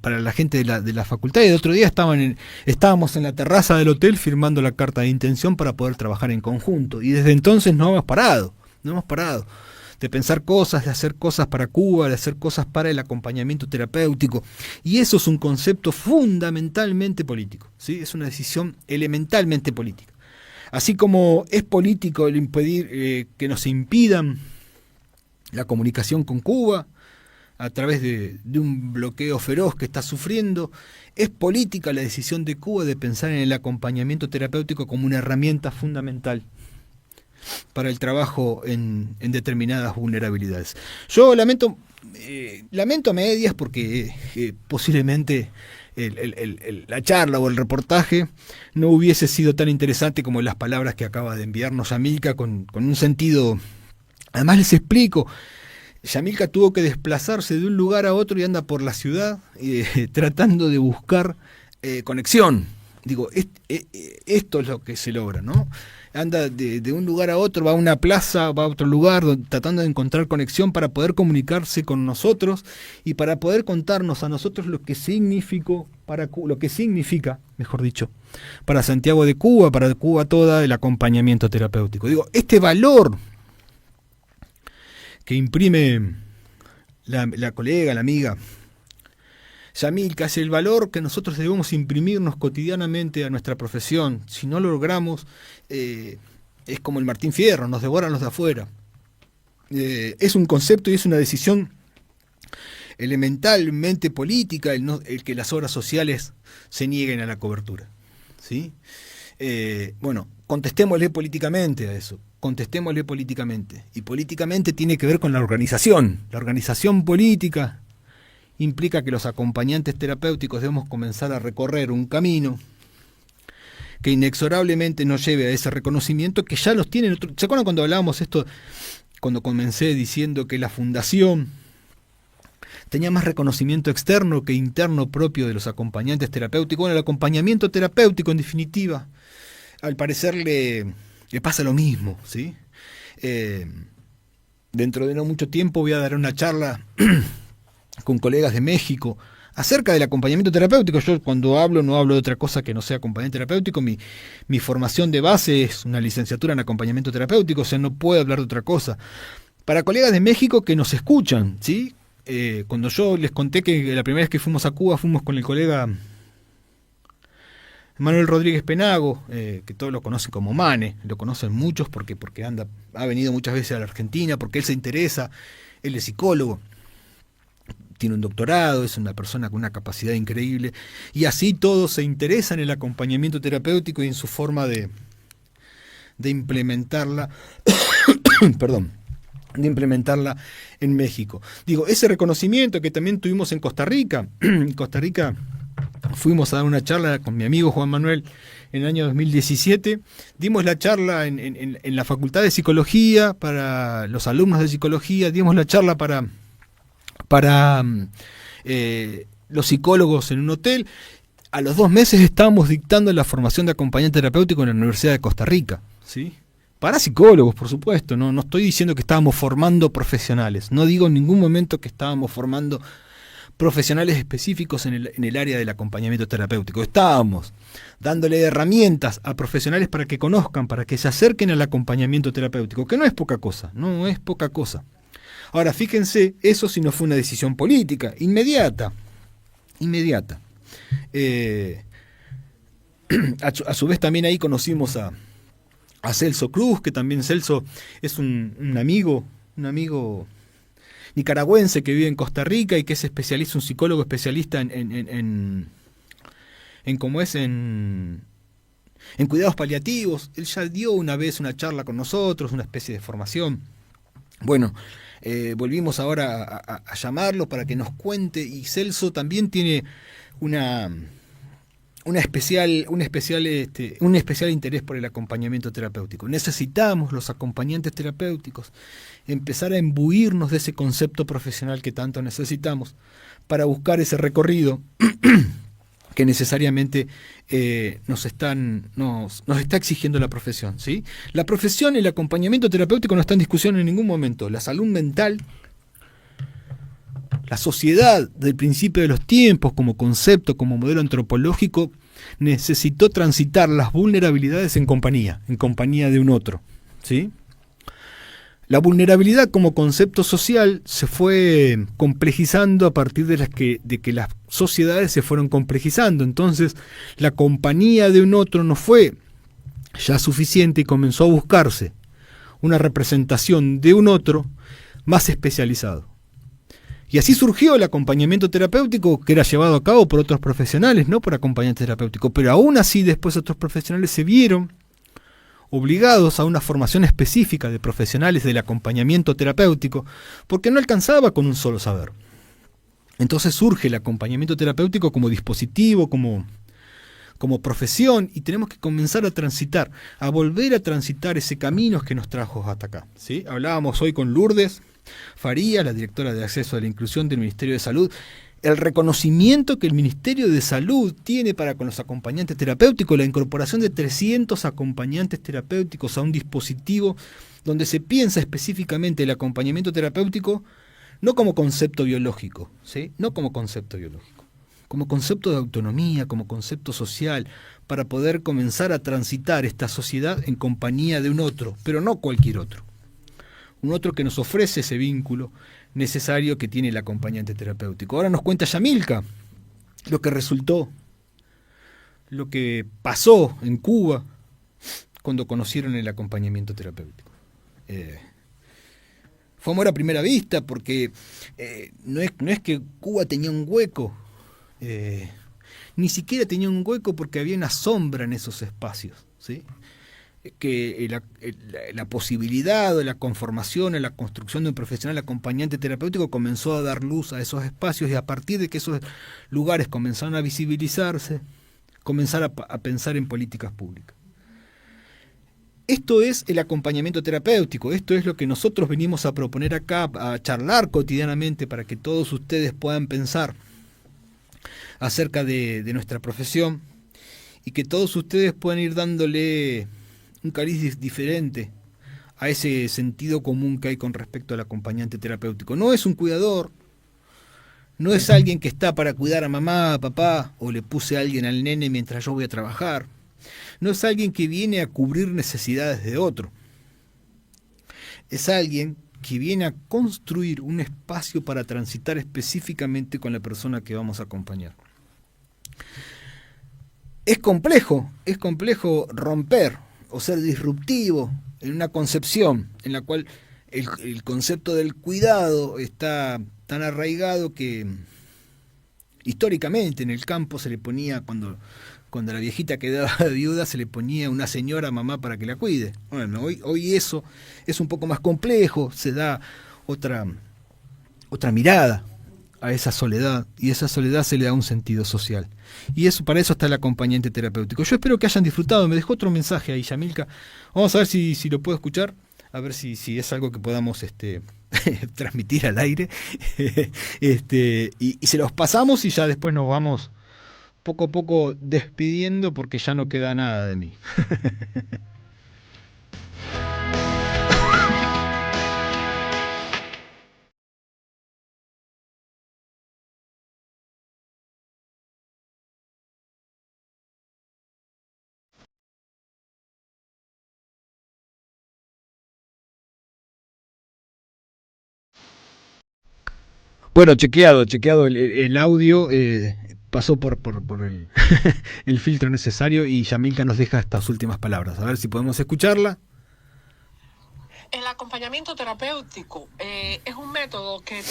para la gente de la facultad, y el otro día estábamos en la terraza del hotel firmando la carta de intención para poder trabajar en conjunto, y desde entonces no hemos parado de pensar cosas, de hacer cosas para Cuba, de hacer cosas para el acompañamiento terapéutico, y eso es un concepto fundamentalmente político, ¿sí? Es una decisión elementalmente política. Así como es político el impedir que nos impidan la comunicación con Cuba a través de un bloqueo feroz que está sufriendo, es política la decisión de Cuba de pensar en el acompañamiento terapéutico como una herramienta fundamental para el trabajo en determinadas vulnerabilidades. Yo lamento a medias porque posiblemente la charla o el reportaje no hubiese sido tan interesante como las palabras que acaba de enviarnos Yamilka con un sentido. Además les explico, Yamilka tuvo que desplazarse de un lugar a otro y anda por la ciudad tratando de buscar conexión. Digo, esto es lo que se logra, ¿no? Anda de un lugar a otro, va a una plaza, va a otro lugar, tratando de encontrar conexión para poder comunicarse con nosotros y para poder contarnos a nosotros lo que significa, mejor dicho, para Santiago de Cuba, para Cuba toda, el acompañamiento terapéutico. Digo, este valor que imprime la colega, la amiga Yamilka, es el valor que nosotros debemos imprimirnos cotidianamente a nuestra profesión. Si no lo logramos, es como el Martín Fierro, nos devoran los de afuera. Es un concepto y es una decisión elementalmente política el que las obras sociales se nieguen a la cobertura, ¿sí? Bueno, contestémosle políticamente a eso, contestémosle políticamente. Y políticamente tiene que ver con la organización. La organización política implica que los acompañantes terapéuticos debemos comenzar a recorrer un camino que inexorablemente nos lleve a ese reconocimiento que ya los tienen. ¿Se acuerdan cuando hablábamos esto cuando comencé diciendo que la fundación tenía más reconocimiento externo que interno propio de los acompañantes terapéuticos. Bueno, el acompañamiento terapéutico, en definitiva, al parecer le pasa lo mismo, ¿sí? Dentro de no mucho tiempo voy a dar una charla con colegas de México acerca del acompañamiento terapéutico. Yo cuando hablo no hablo de otra cosa que no sea acompañamiento terapéutico. Mi formación de base es una licenciatura en acompañamiento terapéutico, o sea, no puedo hablar de otra cosa. Para colegas de México que nos escuchan, ¿sí? Cuando yo les conté que la primera vez que fuimos a Cuba fuimos con el colega Manuel Rodríguez Penago, que todos lo conocen como Mane, lo conocen muchos porque ha venido muchas veces a la Argentina, porque él se interesa, él es psicólogo, tiene un doctorado, es una persona con una capacidad increíble, y así todos se interesan en el acompañamiento terapéutico y en su forma de implementarla, perdón, de implementarla en México. Digo, ese reconocimiento que también tuvimos en Costa Rica, fuimos a dar una charla con mi amigo Juan Manuel en el año 2017, dimos la charla en la Facultad de Psicología para los alumnos de Psicología, dimos la charla para los psicólogos en un hotel. A los 2 meses estábamos dictando la formación de acompañante terapéutico en la Universidad de Costa Rica, ¿sí? Para psicólogos, por supuesto, no estoy diciendo que estábamos formando profesionales, no digo en ningún momento que estábamos formando profesionales específicos en el área del acompañamiento terapéutico. Estábamos dándole herramientas a profesionales para que conozcan, para que se acerquen al acompañamiento terapéutico, que no es poca cosa, no es poca cosa. Ahora, fíjense, eso si no fue una decisión política, inmediata. A su vez también ahí conocimos a Celso Cruz, que también Celso es un amigo nicaragüense que vive en Costa Rica y que es especialista, un psicólogo especialista en cuidados paliativos. Él ya dio una vez una charla con nosotros, una especie de formación. Bueno, volvimos ahora a llamarlo para que nos cuente, y Celso también tiene un especial interés por el acompañamiento terapéutico. Necesitamos, los acompañantes terapéuticos, empezar a imbuirnos de ese concepto profesional que tanto necesitamos para buscar ese recorrido que necesariamente nos está exigiendo la profesión, ¿sí? La profesión y el acompañamiento terapéutico no está en discusión en ningún momento. La salud mental, la sociedad del principio de los tiempos como concepto, como modelo antropológico, necesitó transitar las vulnerabilidades en compañía de un otro, ¿sí? La vulnerabilidad como concepto social se fue complejizando a partir de que las sociedades se fueron complejizando. Entonces, la compañía de un otro no fue ya suficiente y comenzó a buscarse una representación de un otro más especializado. Y así surgió el acompañamiento terapéutico, que era llevado a cabo por otros profesionales, no por acompañantes terapéuticos, pero aún así después otros profesionales se vieron obligados a una formación específica de profesionales del acompañamiento terapéutico, porque no alcanzaba con un solo saber. Entonces surge el acompañamiento terapéutico como dispositivo, como profesión, y tenemos que comenzar a volver a transitar ese camino que nos trajo hasta acá, ¿sí? Hablábamos hoy con Lourdes Faría, la directora de Acceso a la Inclusión del Ministerio de Salud, el reconocimiento que el Ministerio de Salud tiene para con los acompañantes terapéuticos, la incorporación de 300 acompañantes terapéuticos a un dispositivo donde se piensa específicamente el acompañamiento terapéutico no como concepto biológico, ¿sí? No como concepto biológico, como concepto de autonomía, como concepto social, para poder comenzar a transitar esta sociedad en compañía de un otro, pero no cualquier otro. Un otro que nos ofrece ese vínculo necesario que tiene el acompañante terapéutico. Ahora nos cuenta Yamilka lo que resultó, lo que pasó en Cuba cuando conocieron el acompañamiento terapéutico. Fue amor a primera vista, porque no es que Cuba tenía un hueco, ni siquiera tenía un hueco porque había una sombra en esos espacios, ¿sí? Que la posibilidad de la conformación, la construcción de un profesional acompañante terapéutico comenzó a dar luz a esos espacios, y a partir de que esos lugares comenzaron a visibilizarse, comenzar a pensar en políticas públicas. Esto es el acompañamiento terapéutico, esto es lo que nosotros venimos a proponer acá, a charlar cotidianamente para que todos ustedes puedan pensar acerca de nuestra profesión y que todos ustedes puedan ir dándole un cariz diferente a ese sentido común que hay con respecto al acompañante terapéutico. No es un cuidador, no es alguien que está para cuidar a mamá, a papá, o le puse a alguien al nene mientras yo voy a trabajar. No es alguien que viene a cubrir necesidades de otro. Es alguien que viene a construir un espacio para transitar específicamente con la persona que vamos a acompañar. Es complejo romper o ser disruptivo en una concepción en la cual el concepto del cuidado está tan arraigado que históricamente en el campo se le ponía, cuando la viejita quedaba viuda, se le ponía una señora mamá para que la cuide. Bueno, hoy eso es un poco más complejo, se da otra mirada a esa soledad, y esa soledad se le da un sentido social. Y eso, para eso está el acompañante terapéutico. Yo espero que hayan disfrutado. Me dejó otro mensaje ahí, Yamilka. Vamos a ver si lo puedo escuchar, a ver si es algo que podamos transmitir al aire. Y se los pasamos y ya después nos vamos poco a poco despidiendo porque ya no queda nada de mí. Bueno, chequeado el audio, pasó por el, el filtro necesario y Yamilka nos deja estas últimas palabras. A ver si podemos escucharla. El acompañamiento terapéutico es un método que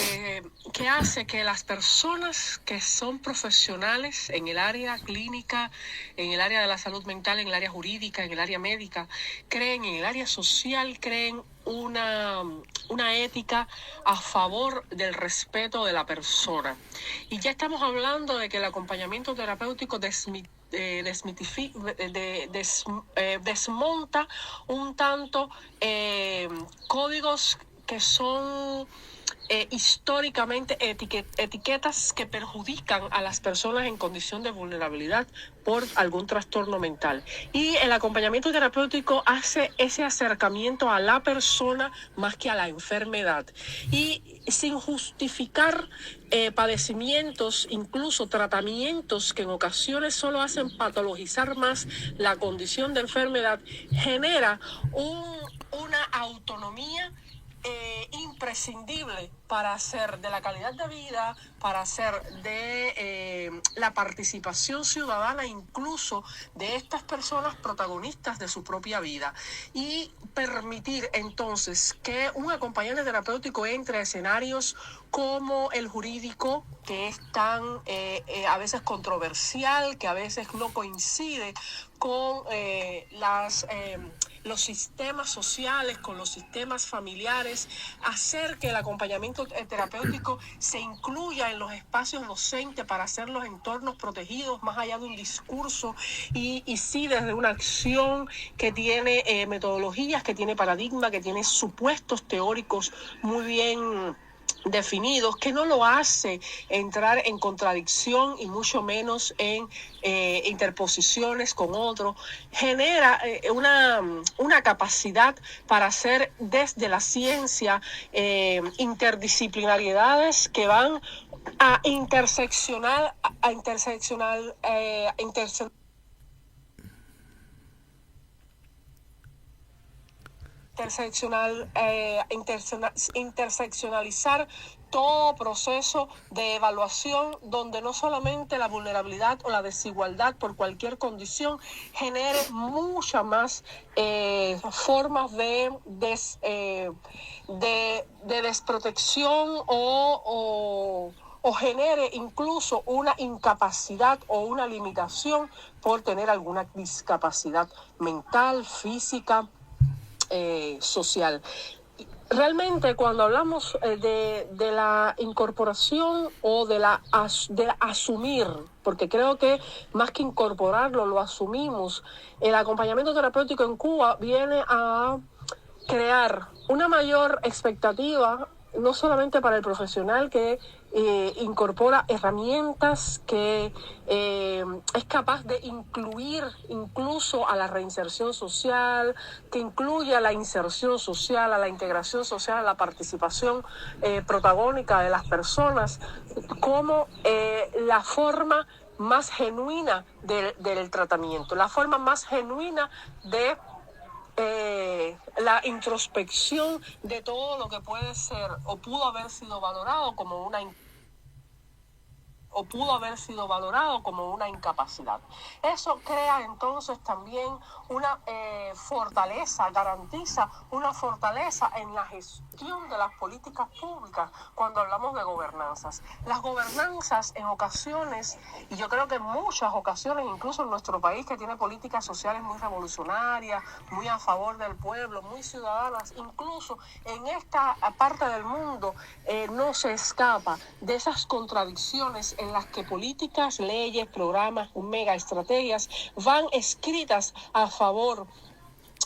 hace que las personas que son profesionales en el área clínica, en el área de la salud mental, en el área jurídica, en el área médica, creen en el área social, creen una ética a favor del respeto de la persona. Y ya estamos hablando de que el acompañamiento terapéutico desmonta un tanto códigos que son históricamente etiquetas que perjudican a las personas en condición de vulnerabilidad por algún trastorno mental. Y el acompañamiento terapéutico hace ese acercamiento a la persona más que a la enfermedad. Y sin justificar padecimientos, incluso tratamientos que en ocasiones solo hacen patologizar más la condición de enfermedad, genera una autonomía imprescindible para hacer de la calidad de vida, para hacer de la participación ciudadana, incluso de estas personas protagonistas de su propia vida, y permitir entonces que un acompañante terapéutico entre a escenarios como el jurídico, que es tan a veces controversial, que a veces no coincide con los sistemas sociales, con los sistemas familiares, hacer que el acompañamiento terapéutico se incluya en los espacios docentes para hacer los entornos protegidos, más allá de un discurso, y sí desde una acción que tiene metodologías, que tiene paradigma, que tiene supuestos teóricos muy bien definidos, que no lo hace entrar en contradicción y mucho menos en interposiciones con otros. Genera una capacidad para hacer desde la interseccionalidades que van a interseccionalizar todo proceso de evaluación donde no solamente la vulnerabilidad o la desigualdad por cualquier condición genere muchas más formas de desprotección o genere incluso una incapacidad o una limitación por tener alguna discapacidad mental, física, social. realmente cuando hablamos de la incorporación o de asumir, porque creo que más que incorporarlo, lo asumimos, el acompañamiento terapéutico en Cuba viene a crear una mayor expectativa, no solamente para el profesional que incorpora herramientas, que es capaz de incluir incluso a la reinserción social, que incluye a la inserción social, a la integración social, a la participación protagónica de las personas, como la forma más genuina del tratamiento, la forma más genuina de la introspección de todo lo que puede ser o pudo haber sido valorado como una incapacidad. Eso crea entonces también una fortaleza, garantiza una fortaleza en la gestión de las políticas públicas cuando hablamos de gobernanzas. Las gobernanzas en ocasiones, y yo creo que en muchas ocasiones, incluso en nuestro país que tiene políticas sociales muy revolucionarias, muy a favor del pueblo, muy ciudadanas, incluso en esta parte del mundo no se escapa de esas contradicciones en las que políticas, leyes, programas, megaestrategias van escritas a favor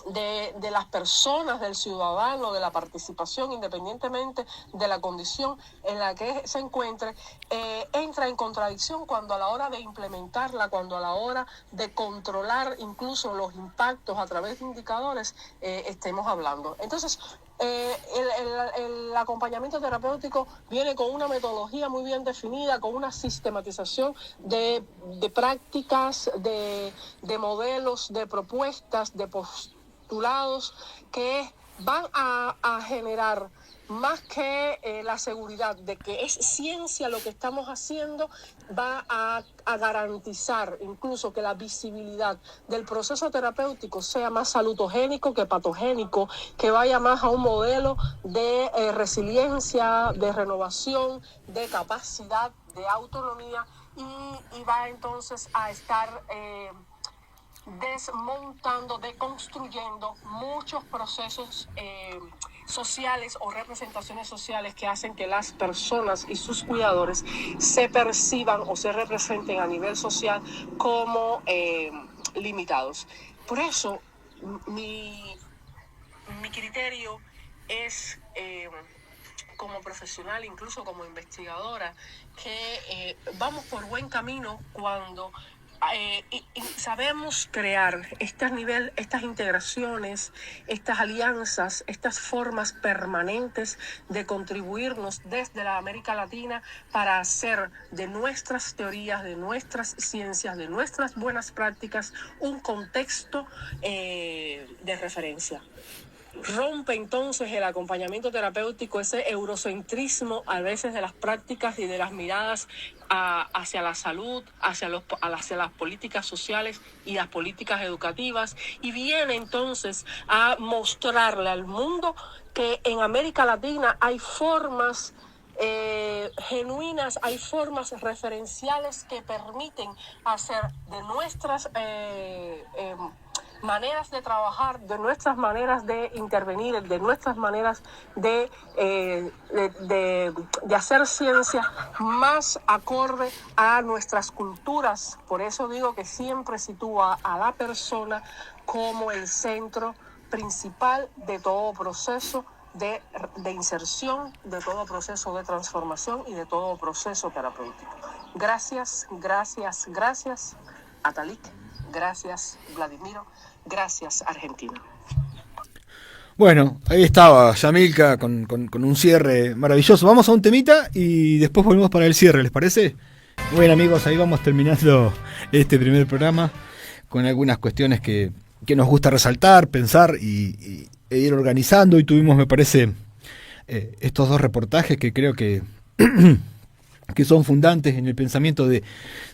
de las personas, del ciudadano, de la participación, independientemente de la condición en la que se encuentre, entra en contradicción cuando a la hora de implementarla, cuando a la hora de controlar incluso los impactos a través de indicadores, estemos hablando. Entonces, el acompañamiento terapéutico viene con una metodología muy bien definida, con una sistematización de prácticas, de modelos, de propuestas, de postulados que van a generar más que la seguridad de que es ciencia lo que estamos haciendo, va a garantizar incluso que la visibilidad del proceso terapéutico sea más salutogénico que patogénico, que vaya más a un modelo de resiliencia, de renovación, de capacidad, de autonomía, y va entonces a estar desmontando, deconstruyendo muchos procesos sociales o representaciones sociales que hacen que las personas y sus cuidadores se perciban o se representen a nivel social como limitados. Por eso mi criterio es, como profesional, incluso como investigadora, que vamos por buen camino cuando y sabemos crear estas integraciones, estas alianzas, estas formas permanentes de contribuirnos desde la América Latina para hacer de nuestras teorías, de nuestras ciencias, de nuestras buenas prácticas un contexto de referencia. Rompe entonces el acompañamiento terapéutico ese eurocentrismo a veces de las prácticas y de las miradas hacia la salud, hacia las políticas sociales y las políticas educativas, y viene entonces a mostrarle al mundo que en América Latina hay formas genuinas, hay formas referenciales que permiten hacer de nuestras maneras de trabajar, de nuestras maneras de intervenir, de nuestras maneras de hacer ciencia más acorde a nuestras culturas. Por eso digo que siempre sitúa a la persona como el centro principal de todo proceso de inserción, de todo proceso de transformación y de todo proceso terapéutico. Gracias, gracias, gracias, Atalik. Gracias, Vladimiro. Gracias, Argentina. Bueno, ahí estaba Yamilka con un cierre maravilloso. Vamos a un temita y después volvemos para el cierre, ¿les parece? Bueno, amigos, ahí vamos terminando este primer programa con algunas cuestiones que nos gusta resaltar, pensar e ir organizando. Y tuvimos, me parece, estos dos reportajes que creo que son fundantes en el pensamiento de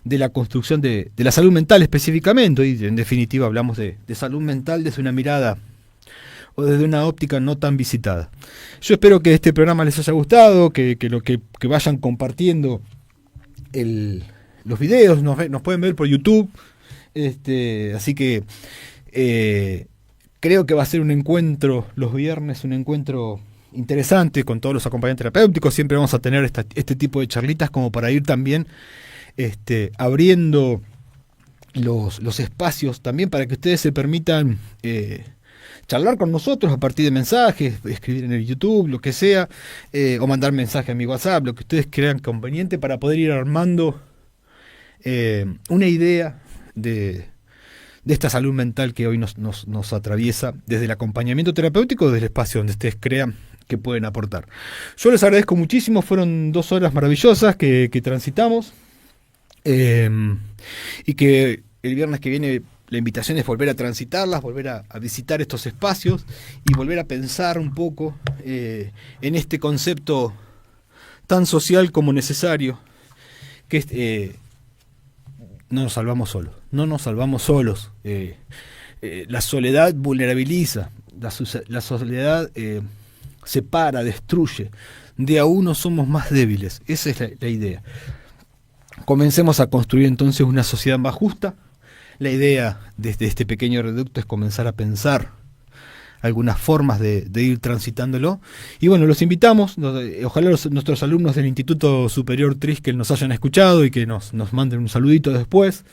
la construcción de la salud mental específicamente, y en definitiva hablamos de salud mental desde una mirada o desde una óptica no tan visitada. Yo espero que este programa les haya gustado, que vayan compartiendo los videos, nos pueden ver por YouTube, así que creo que va a ser un encuentro los viernes, un encuentro interesante con todos los acompañantes terapéuticos. Siempre vamos a tener este tipo de charlitas como para ir también abriendo los espacios también para que ustedes se permitan charlar con nosotros a partir de mensajes, escribir en el YouTube, lo que sea, o mandar mensaje a mi WhatsApp, lo que ustedes crean conveniente para poder ir armando una idea de esta salud mental que hoy nos atraviesa desde el acompañamiento terapéutico, desde el espacio donde ustedes crean que pueden aportar. Yo les agradezco muchísimo, fueron 2 horas maravillosas que transitamos, y que el viernes que viene la invitación es volver a transitarlas, volver a visitar estos espacios y volver a pensar un poco en este concepto tan social como necesario, que no nos salvamos solos. La soledad vulnerabiliza, la soledad separa, destruye. De a uno somos más débiles, esa es la idea. Comencemos a construir entonces una sociedad más justa. La idea desde este pequeño reducto es comenzar a pensar algunas formas de ir transitándolo. Y bueno, los invitamos, ojalá nuestros alumnos del Instituto Superior Triskel nos hayan escuchado y que nos manden un saludito después.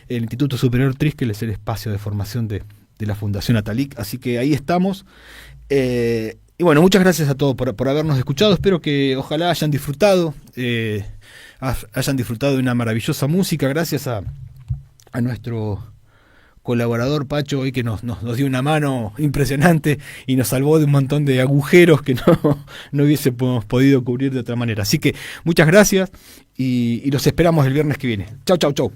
El Instituto Superior Triskel es el espacio de formación de la Fundación Atalic, así que ahí estamos. Y bueno, muchas gracias a todos por habernos escuchado. Espero que ojalá hayan disfrutado de una maravillosa música. Gracias a nuestro colaborador Pacho hoy, que nos dio una mano impresionante y nos salvó de un montón de agujeros que no hubiésemos podido cubrir de otra manera. Así que muchas gracias y los esperamos el viernes que viene. Chau, chau, chau.